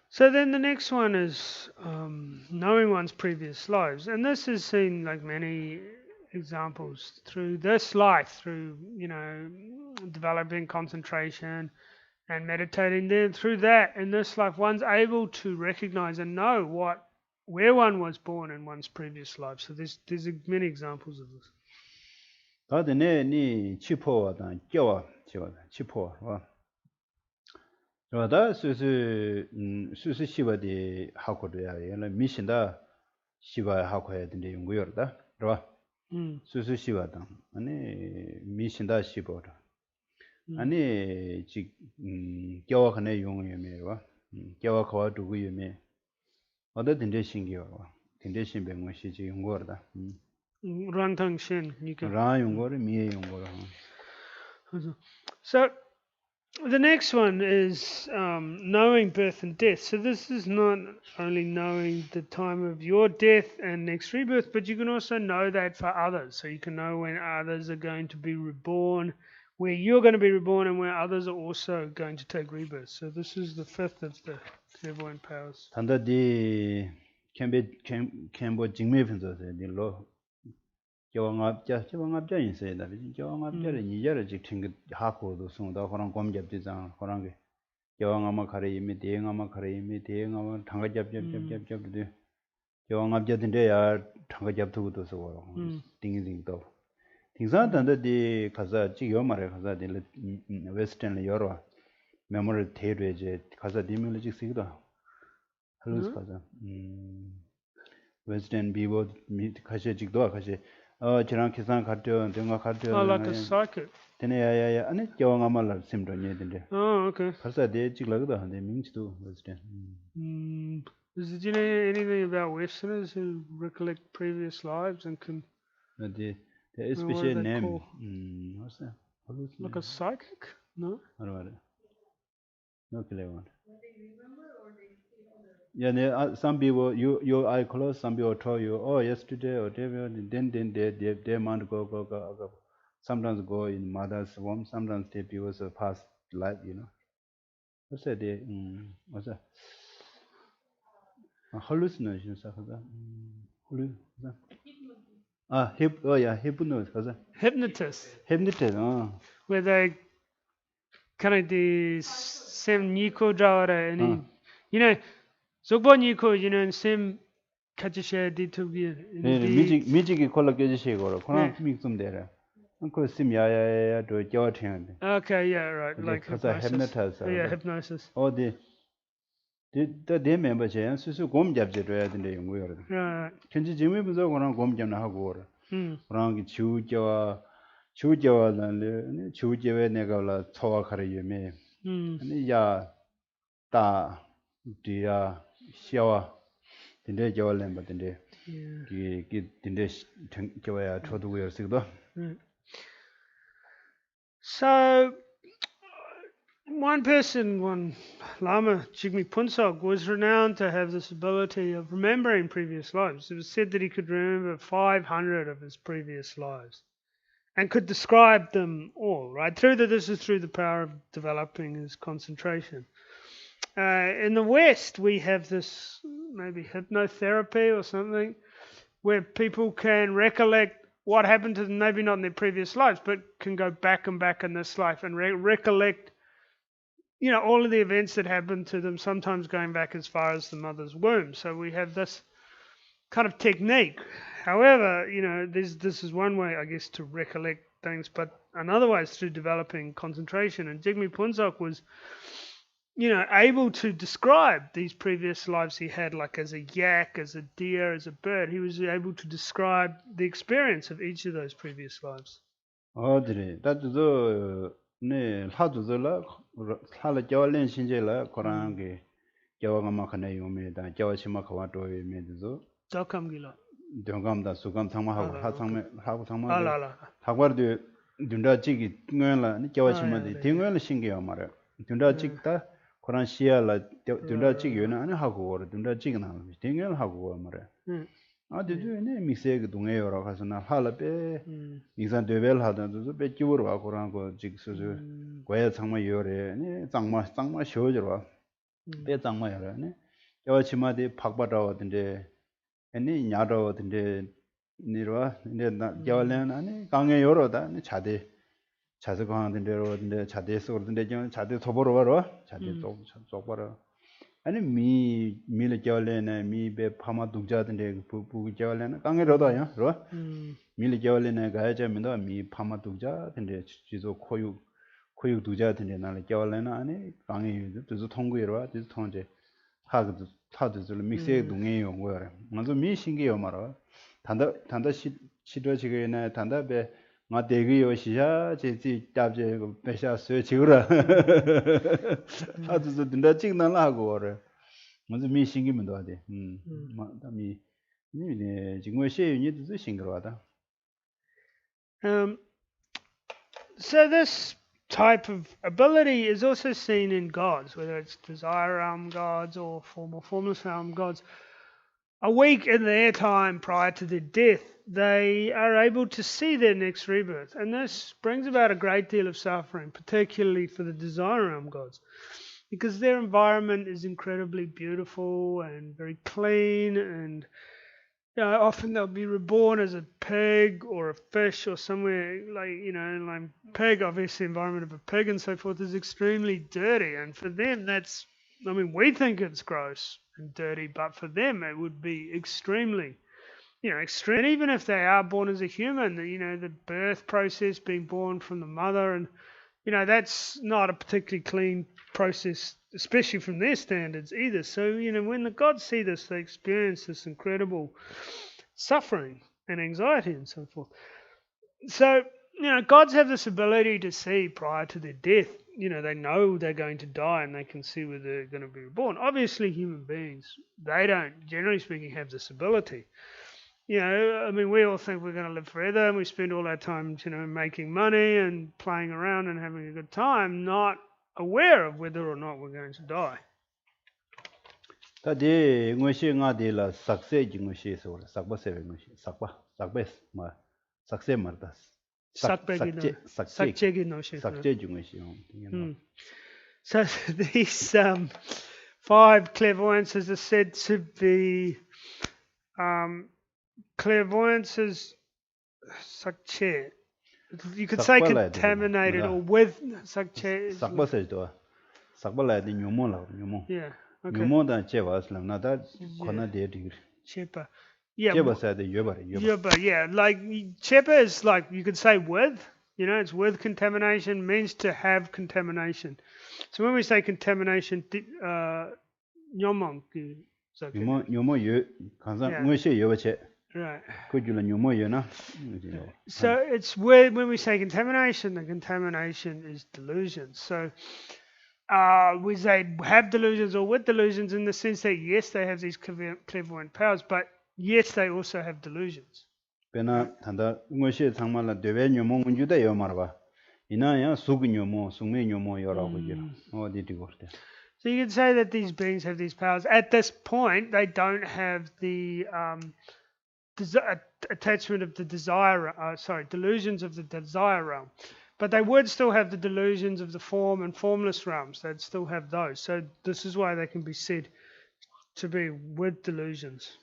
So then the next one is knowing one's previous lives, and this is seen like many examples through this life, through developing concentration and meditating. Then through that in this life, one's able to recognize and know where one was born in one's previous life. So there's many examples of this. 다들 네 치포와다 껴와 치포와 와. 저다 수수 시바디 하고도야 얘는 미신다 시바 하고야 된대 연구여다. 그러 수수 시바다. 아니 미신다 시보다. 아니 지 껴와 가네 용의메와. 껴와 거와 두고 예메. 어디 된대 신기와. 된대 신병은 시지 연구하다. Rangtang Shen. Ra yungoru, miye yungoru. So The next one is knowing birth and death. So this is not only knowing the time of your death and next rebirth, but you can also know that for others. So you can know when others are going to be reborn, where you're going to be reborn, and where others are also going to take rebirth. So this is the fifth of the clairvoyant powers. 단다디 캠보 징메편서세 딜로 경합자 인세다 비진 경합자를 니자를 직팅 하고도 송다 그런 검접지장 그런 게 경합마 가리미 대응하마 가리미 대응하마 당가잡잡잡잡잡도 경합자들인데야 당가잡도도 서 띵띵도 띵산단데 가자 지요 말에 가자 딜 웨스턴 여러 메모를 대뢰제 가자 디밀로직 시기다 할로스 가자 웨스턴 비보 가시 직도 가시 저랑 계산 갔죠. 내가 갔죠. Oh, like a psychic. 되네야야야. 아니 경험을 심도니 된대. Oh, okay. 벌써 내 찍라고도 한데 민치도 웨스턴. Did you know anything about Westerners who recollect previous lives and can? The especially name. What's that? Like a psychic? No. What? No clear one. Yeah, some people you eye close. Some people tell you, oh, yesterday or then they might go. Sometimes go in mother's womb. Sometimes they people's past life, you know. What's that? What's that? Hallucinations. Hypnosis. Hypnotist. Where they kind of do some Nico Jawara and you know. Zogbo Nico, you know, and Sim Kajisha did to be Mijiki color Gajishigoro, Koran mix them there. Uncle Sim ya to Jordan. Okay, yeah, right. Like hypnosis. Yeah, hypnosis. Oh, the member Jan, Susu Gom Jabs read in the young world. Right. Can you Jimmy was over on Gom Jam Hagor? Rangi Chujawa, Chujawa Negala, Tawakari me. Ya ta. Dia xiao dinde jawa lemba dinde ki dinde jawa ya chodu wer sigdo. So one Lama Jigme Punsok was renowned to have this ability of remembering previous lives. It was said that he could remember 500 of his previous lives and could describe them all, right? This is through the power of developing his concentration. In the West, we have this maybe hypnotherapy or something where people can recollect what happened to them, maybe not in their previous lives, but can go back and back in this life and recollect, you know, all of the events that happened to them, sometimes going back as far as the mother's womb. So we have this kind of technique. However, you know, this is one way, I guess, to recollect things, but another way is through developing concentration. And Jigme Punsok was, you know, able to describe these previous lives he had, like as a yak, as a deer, as a bird. He was able to describe the experience of each of those previous lives. Oh, that's the how to the Hala Jawalin Shinjela, Korangi, Jawamakane, da Jawachimakawato, Dokamgila. Dongam da Sugam Tama, Hasam, Haward Dunda Chigi, Ngela, Jawachima, Tinguela Shingiamara, Dunda Chikta. Koran Shia Dunda Chiguna and Hago, Dunda Chigana, Tingle Hago Mare. I did you name me say Dunga or Hasana Halape, Isan de Vel had to bet you were Korango Jigsu, Guaya Sangma Yore, Sangma Shojera, Bet Sangma, Yawachima de Pakbata in the any Yado in the Nira, in the Jawalan, and Kanga Yoro, and Chade. 자석한 데로 자대에서 그런데 좀 자대 도보로 와라 자대 쪽 봐라 아니 미를 겨울에는 미배 파마 독자던데 부부 겨울에는 강에로다요 로 미를 겨울에는 가야자면도 미 파마 독자던데 지도 코육 독자던데 나를 겨울에는 아니 강에 또 통구에로 와 통제 하도 믹스에 동해요 뭐래 먼저 미 신기요 말아 단다 시도지게나 단다배 마 대기요 시야 제지 잡제 배샤 스위치라 하도 된다 찍나라고 그래 먼저 미 신기면 돼 마다미 니네 지금 시윤이 도 싱그러다 So this type of ability is also seen in gods, whether it's desire realm gods or formless realm gods. A week in their time prior to their death, they are able to see their next rebirth. And this brings about a great deal of suffering, particularly for the desire realm gods, because their environment is incredibly beautiful and very clean, and often they'll be reborn as a pig or a fish or somewhere like pig, obviously the environment of a pig and so forth is extremely dirty, and for them we think it's gross and dirty, but for them it would be extremely, extreme. And even if they are born as a human, the birth process, being born from the mother, and that's not a particularly clean process, especially from their standards either. So, when the gods see this, they experience this incredible suffering and anxiety and so forth. So, gods have this ability to see prior to their death. They know they're going to die and they can see where they're going to be reborn. Obviously, human beings, they don't, generally speaking, have this ability. We all think we're going to live forever, and we spend all our time, making money and playing around and having a good time, not aware of whether or not we're going to die. Tadi ngoshi nga de la sakse ji ngoshi so sakba se ngoshi sakba ma sakse mardas Sakche ji ngoshi. So these 5 clairvoyances are said to be clairvoyances sakche. You could say contaminated or with sakche. Sakba se do. Sakba la de nyomo la nyomo. Yeah. Okay. Nyomo da cheva aslam na da khona de digir. Chepa. Yeah. Cheba sa de yoba. Yeah, like chepa is like, you could say with, it's with contamination, means to have contamination. So when we say contamination, nyomong. Nyomo yo kansa ngoshi yoba che. Right. So it's when we say contamination, the contamination is delusion. So we say have delusions or with delusions, in the sense that yes, they have these clairvoyant powers, but yes, they also have delusions. So you can say that these beings have these powers. At this point, they don't have the attachment of the delusions of the desire realm, but they would still have the delusions of the form and formless realms. They'd still have those. So this is why they can be said to be with delusions.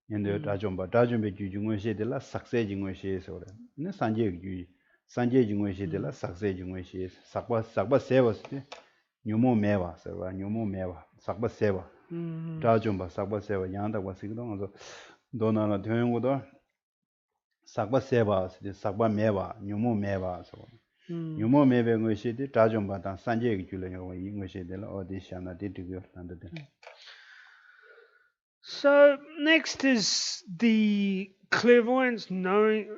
Yendo dajombe jujungwe she de la sakse jingwe she so ne sanje jingwe she de la sakse jingwe she sakba sewa nyumo mewa so nyumo mewa sakba sewa dajomba sakba sewa yanda wa sigdong so dona la thyengo do sakba sewa sakba mewa nyumo mewa so nyumo mebe ngwe she de dajomba dan sanje jule ngwe she de la audition na de digyo tanda de. So next is the clairvoyance knowing,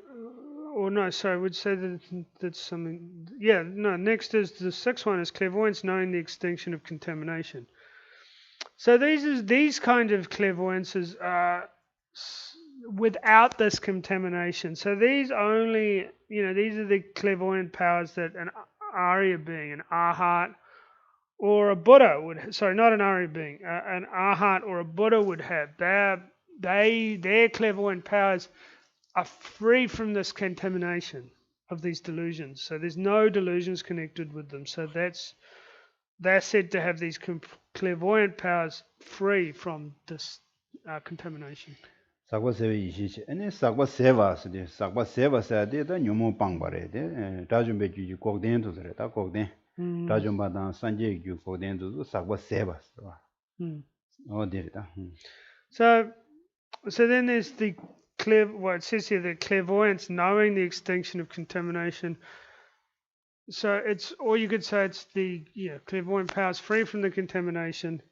we'd say that that's something. Yeah, no. Next is the 6th one is clairvoyance knowing the extinction of contamination. So these kind of clairvoyances are without this contamination. So these only, these are the clairvoyant powers that an Arya being, an Arhat, or a Buddha would, not an Arya being, an Arhat or a Buddha would have. Their clairvoyant powers are free from this contamination of these delusions. So there's no delusions connected with them. So they're said to have these clairvoyant powers free from this contamination. Sakwa seva ishi ane sakwa seva sidi sakwa seva sadi da nyumo pangbare de dajumbe juji kokden to sare ta kokden dajumba dan sanje ju kokden to sakwa seva oh did so then there's the it says here the clairvoyance knowing the extinction of contamination. So it's, or you could say it's the clairvoyant powers free from the contamination.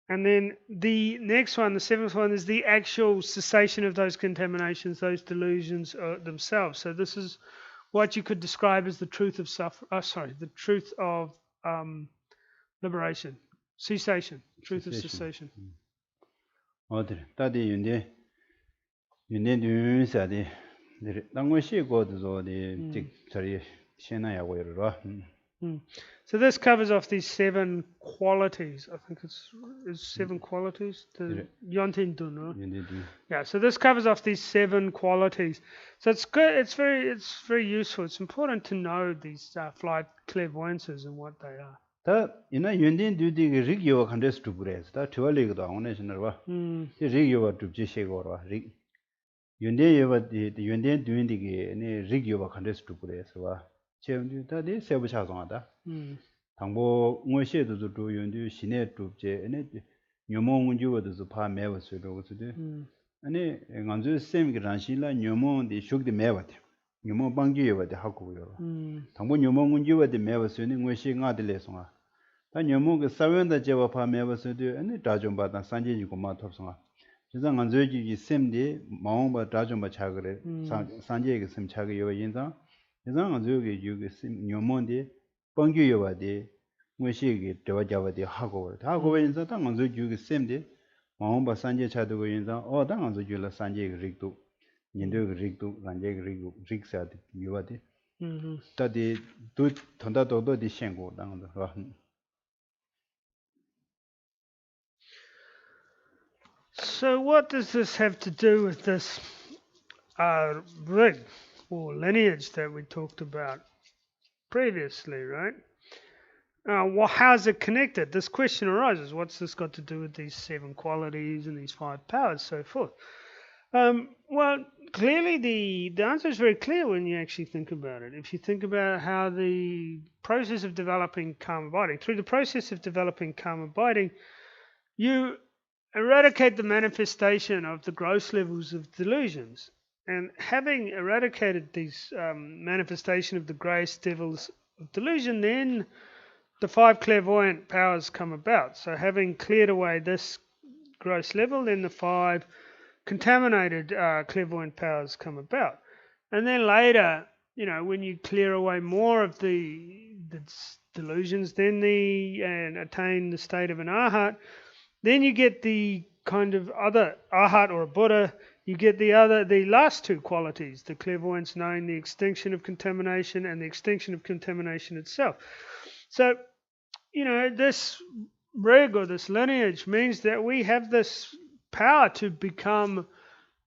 And then the next one, the 7th one, is the actual cessation of those contaminations, those delusions themselves. So this is what you could describe as the truth of liberation, cessation, truth of cessation. 어들 다디 윤대 윤사디 당고시 고도조디 직 저리 신나야고 이러라. So this covers off these 7 qualities. I think it's 7 qualities. The Yontin Dun. Yeah. So this covers off these 7 qualities. So it's good. It's very useful. It's important to know these flight clairvoyances and what they are. 다 이나 윤딘 두디게 리기와 컨데스 두브레스 다 트월리기도 하고네시너 봐. 이 리기와 두지시고로 리 윤딘 예바디 윤딘 두인디게 네 리기와 컨데스 두브레스 봐. 제음디 다디 세부차송하다. 당보 응어시에도 두 윤디 시내 두제 네 녀몽운주어도 파 매버스도 그도 아니 간주 셈기 란실라 녀몽디 쇼크디 매버티 녀몽 방기여버디 하고요. 당보 녀몽운주어디 매버스니 응어시 nga들레송아 다 녀몽그 사원다 제와 파 매버스도 아니 다좀바다 산제지고 마톱송아 지상 간주지 셈디 마옹바 다좀바 차그래 산제기 셈 차게 요 인자 지상 간주기 유기 셈 녀몽디 방기여버디 응어시기 되어자버디 하고 하고 인자 당 간주기 셈디 마옹바 산제 차도고 인자 당 간주줄라 산제기 릭도 인도 릭도 산제기 릭도 릭사디 요바디 다디 두 던다도도 셴고 당도 So what does this have to do with this rig or lineage that we talked about previously, right? Well, how is it connected? This question arises. What's this got to do with these 7 qualities and these 5 powers, so forth? Well, clearly the answer is very clear when you actually think about it. If you think about how the process of developing calm abiding, through the process of developing calm abiding, you eradicate the manifestation of the gross levels of delusions. And having eradicated these manifestation of the gross levels of delusion, then the 5 clairvoyant powers come about. So having cleared away this gross level, then the 5 contaminated clairvoyant powers come about. And then later, when you clear away more of the delusions, then and attain the state of an arhat, then you get the kind of other arhat or a Buddha. You get the last 2 qualities, the clairvoyance knowing the extinction of contamination and the extinction of contamination itself. So, this rig or this lineage means that we have this power to become,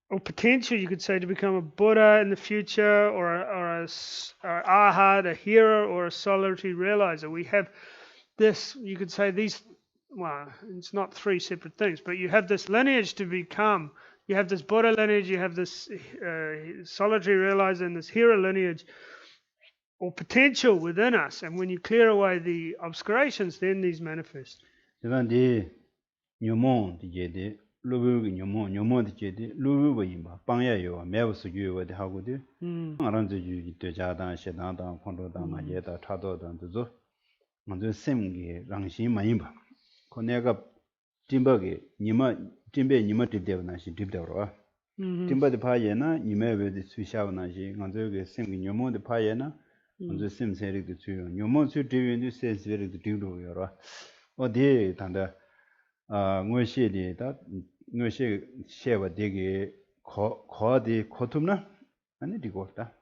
or potential, you could say, to become a Buddha in the future, or a arhat, a hero, or a solitary realizer. We have this, you could say, these. Well, it's not 3 separate things, but you have this lineage to become. You have this Buddha lineage, you have this solitary realizer, and this hero lineage, or potential within us. And when you clear away the obscurations, then these manifest. 이간디 녀몽 디제디 루부기 녀몽 디제디 루부고 임바 방야요 매버스 유요데 하고디 아란지 유기 되자다 셰다다 콘도다 마예다 타도던도 먼저 셈기 랑시 마임바 코네가 timba게 timbe nima tipdeව나시 tipdeව라 timba데 파예나 니메베디 수샤ව나시 간저게 셈기 녀몽데 파예나 먼저 셈세릭도 주요 녀몽 수 디윈디 세스베릭도 디로요라 어디 단다 응어시에다 응어시 셰와 되게 거디 코툼나 아니 디고다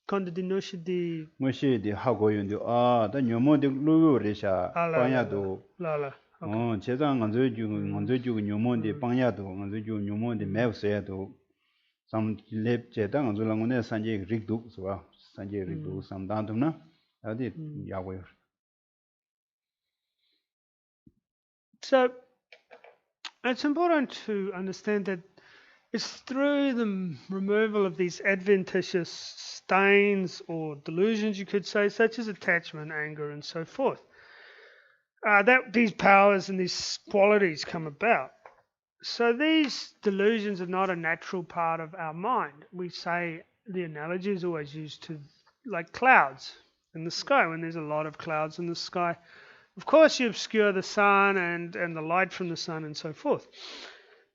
컨디디 노시디 뭐시디 하고 있는데 다 녀모디 루루레샤 방야도 라라 제장 먼저 주고 녀모디 방야도 먼저 주고 녀모디 매우세도 삼렙 제당 먼저 랑네 산제 릭도 소와 산제 릭도 삼단도나 어디 야고요. So it's important to understand that it's through the removal of these adventitious stains or delusions, you could say, such as attachment, anger, and so forth, that these powers and these qualities come about. So these delusions are not a natural part of our mind. We say the analogy is always used to like clouds in the sky. When there's a lot of clouds in the sky, of course you obscure the sun and the light from the sun and so forth.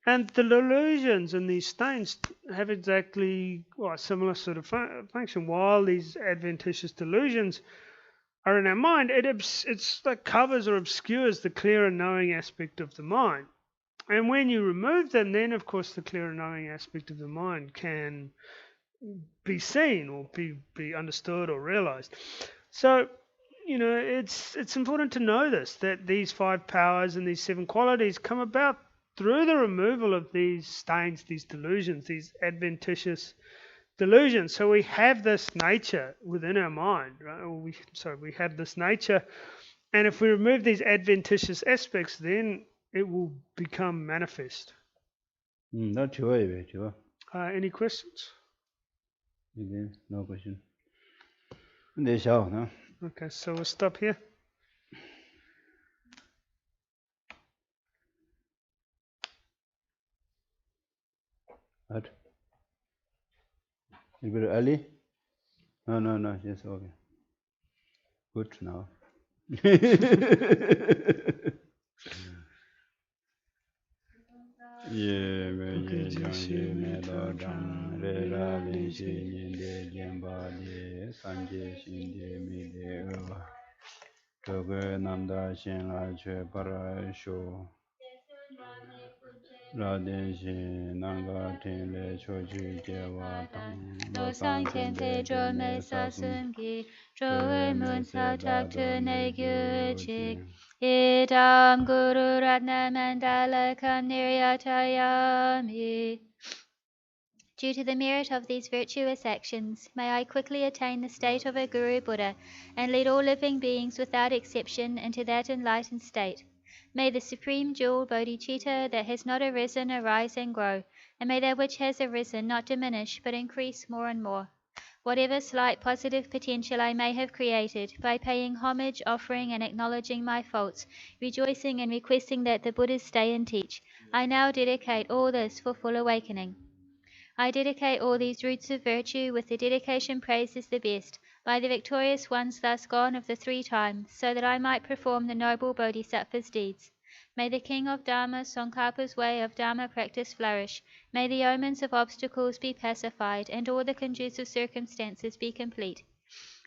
And the delusions and these stains have exactly a similar sort of function. While these adventitious delusions are in our mind, it's like covers or obscures the clear and knowing aspect of the mind. And when you remove them, then of course the clear and knowing aspect of the mind can be seen or be understood or realized. So, it's important to know this, that these 5 powers and these 7 qualities come about through the removal of these stains, these delusions, these adventitious delusions. So we have this nature within our mind, right? We have this nature, and if we remove these adventitious aspects, then it will become manifest. Any questions? No question. Okay, so we'll stop here. What? A bit early? No, yes, okay. Good now. Lo sang chen pe dro me sa sun gi dro we mun sa tak tu ne gyu chik idam guru ratna mandala kam niryatayami. Due to the merit of these virtuous actions, may I quickly attain the state of a Guru Buddha and lead all living beings without exception into that enlightened state. May the supreme jewel bodhicitta that has not arisen arise and grow, and may that which has arisen not diminish but increase more and more. Whatever slight positive potential I may have created, by paying homage, offering, and acknowledging my faults, rejoicing and requesting that the Buddhas stay and teach, I now dedicate all this for full awakening. I dedicate all these roots of virtue with the dedication praised as the best, by the victorious ones thus gone of the 3 times, so that I might perform the noble Bodhisattva's deeds. May the King of Dharma, Tsongkhapa's way of Dharma practice flourish. May the omens of obstacles be pacified, and all the conducive circumstances be complete.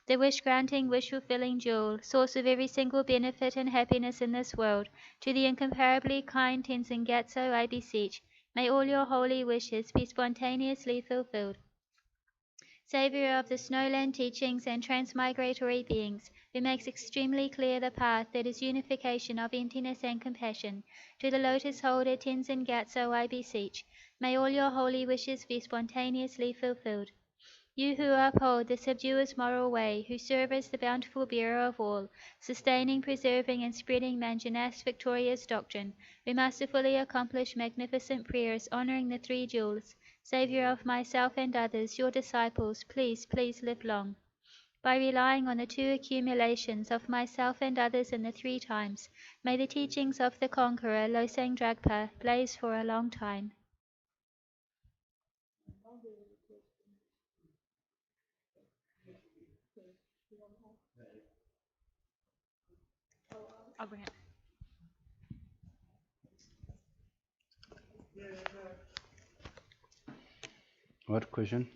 The wish-granting, wish-fulfilling jewel, source of every single benefit and happiness in this world, to the incomparably kind Tenzin Gyatso I beseech, may all your holy wishes be spontaneously fulfilled. Saviour of the snowland teachings and transmigratory beings, who makes extremely clear the path that is unification of emptiness and compassion, to the lotus holder Tenzin Gyatso I beseech, may all your holy wishes be spontaneously fulfilled. You who uphold the subduous moral way, who serve as the bountiful bearer of all, sustaining, preserving, and spreading Manjanath's victorious doctrine, who masterfully accomplish magnificent prayers honoring the 3 jewels, Saviour of myself and others, your disciples, please live long. By relying on the 2 accumulations of myself and others in the 3 times, may the teachings of the conqueror Losang Dragpa blaze for a long time. I'll bring it. What question?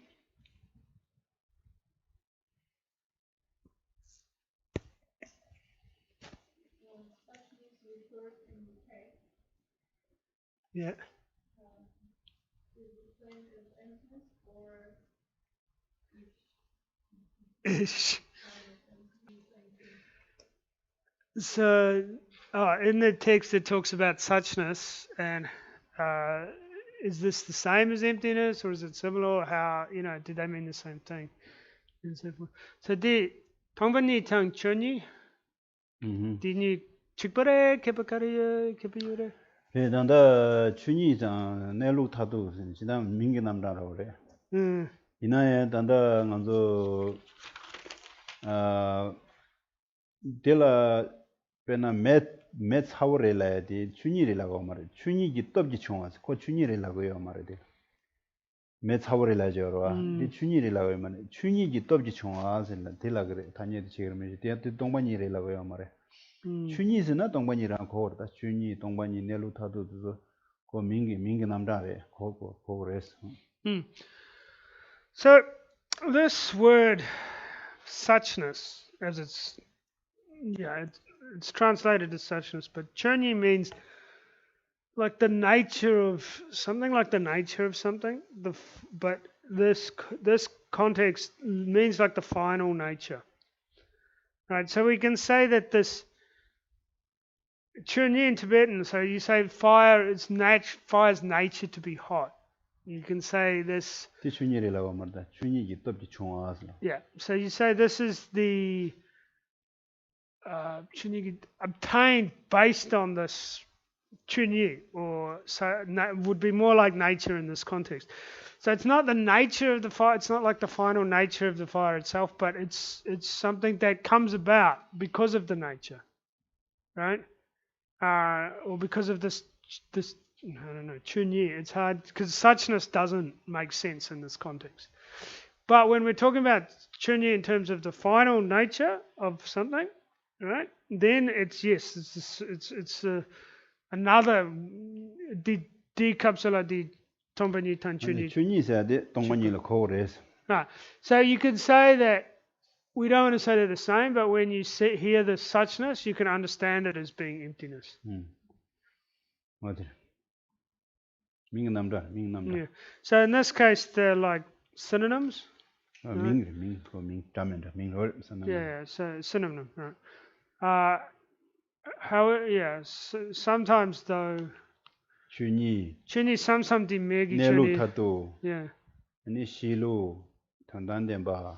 Yeah. Ish. So, in the text it talks about suchness, and is this the same as emptiness, or is it similar? How, do they mean the same thing? And so forth. So, the Tongpani Tang Choni, Dini Chikpare, Kepakari, Kepayure. Danda Chuni Zang, Nelu Tatu, Sidam Minginam Dara. Inaya Danda Nanzo Dela Pena Mets Haurela, the Chuni Lago, Chuni Gitobji Chongas, Co Chuni Lago Marade. Mets Haurela Jora, the Chuni Lago, Chuni Gitobji Chongas and the Telagre, Tanya Chirme, the Dongmani Lago Mare. Chuni is not Dongmani Rancor, that's Chuni, Dongmani Nelu Tatu, 고 민기 남자래 고 res. So this word suchness, as it's translated as suchness, but chunyi means like the nature of something, like the nature of something. But this context means like the final nature, right? So we can say that this chunyi in Tibetan. So you say fire. Fire's nature to be hot. You can say this. Yeah. So you say this is the chunyi obtained based on this chunyi, or so would be more like nature in this context. So it's not the nature of the fire. It's not like the final nature of the fire itself, but it's something that comes about because of the nature, right? Or because of this I don't know, chunyi. It's hard because suchness doesn't make sense in this context. But when we're talking about chunyi in terms of the final nature of something, right? Then it's another di kapsala di tombanyi tan chunyi. chunyi sa de tongbanyi la ko res. Right. So you could say that we don't want to say they're the same, but when you hear the suchness, you can understand it as being emptiness. Yeah. So in this case, they're like synonyms. Yeah, so synonym, right. Sometimes though, chunyi samsam di megi chunyi. Yeah. Ani shilu, tandandenba,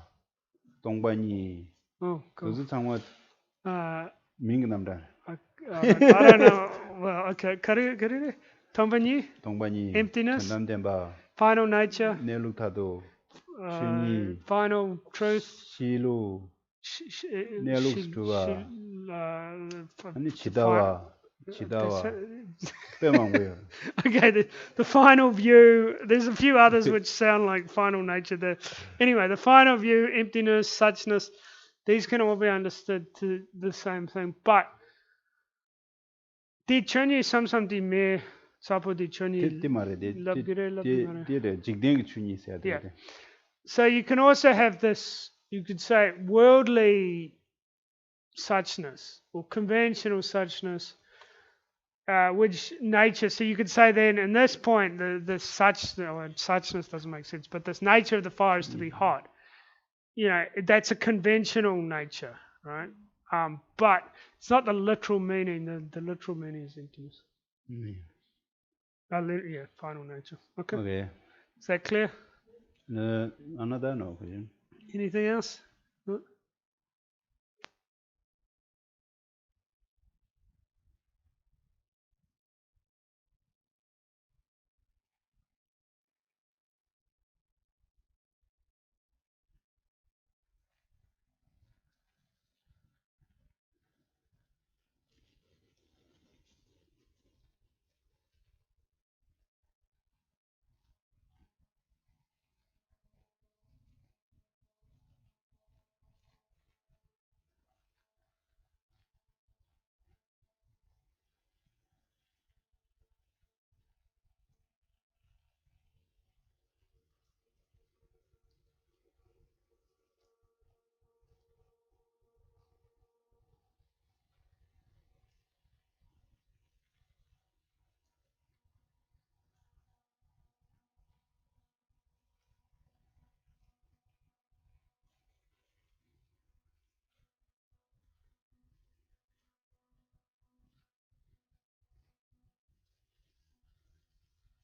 tongbanyi. Oh, cool. Those are ming namda. I don't know. Well, okay. Karire? Tongbanyi. Emptiness. Tandandenba. Final nature. Nelutado. Chunyi. Final truth. Shilu. Nelukstuva. Ani chidawa. Okay, the final view. There's a few others which sound like final nature there. Anyway, the final view, emptiness, suchness, these can all be understood to the same thing. But di chunyi samsam di me sapo di chunyi labgire. Yeah. So you can also have this. You could say worldly suchness or conventional suchness. Which nature, so you could say then in this point, the suchness doesn't make sense, but this nature of the fire is to be hot. You know, that's a conventional nature, right? But it's not the literal meaning. The literal meaning is emptiness. Final nature. Okay. Is that clear? Another no. Anything else?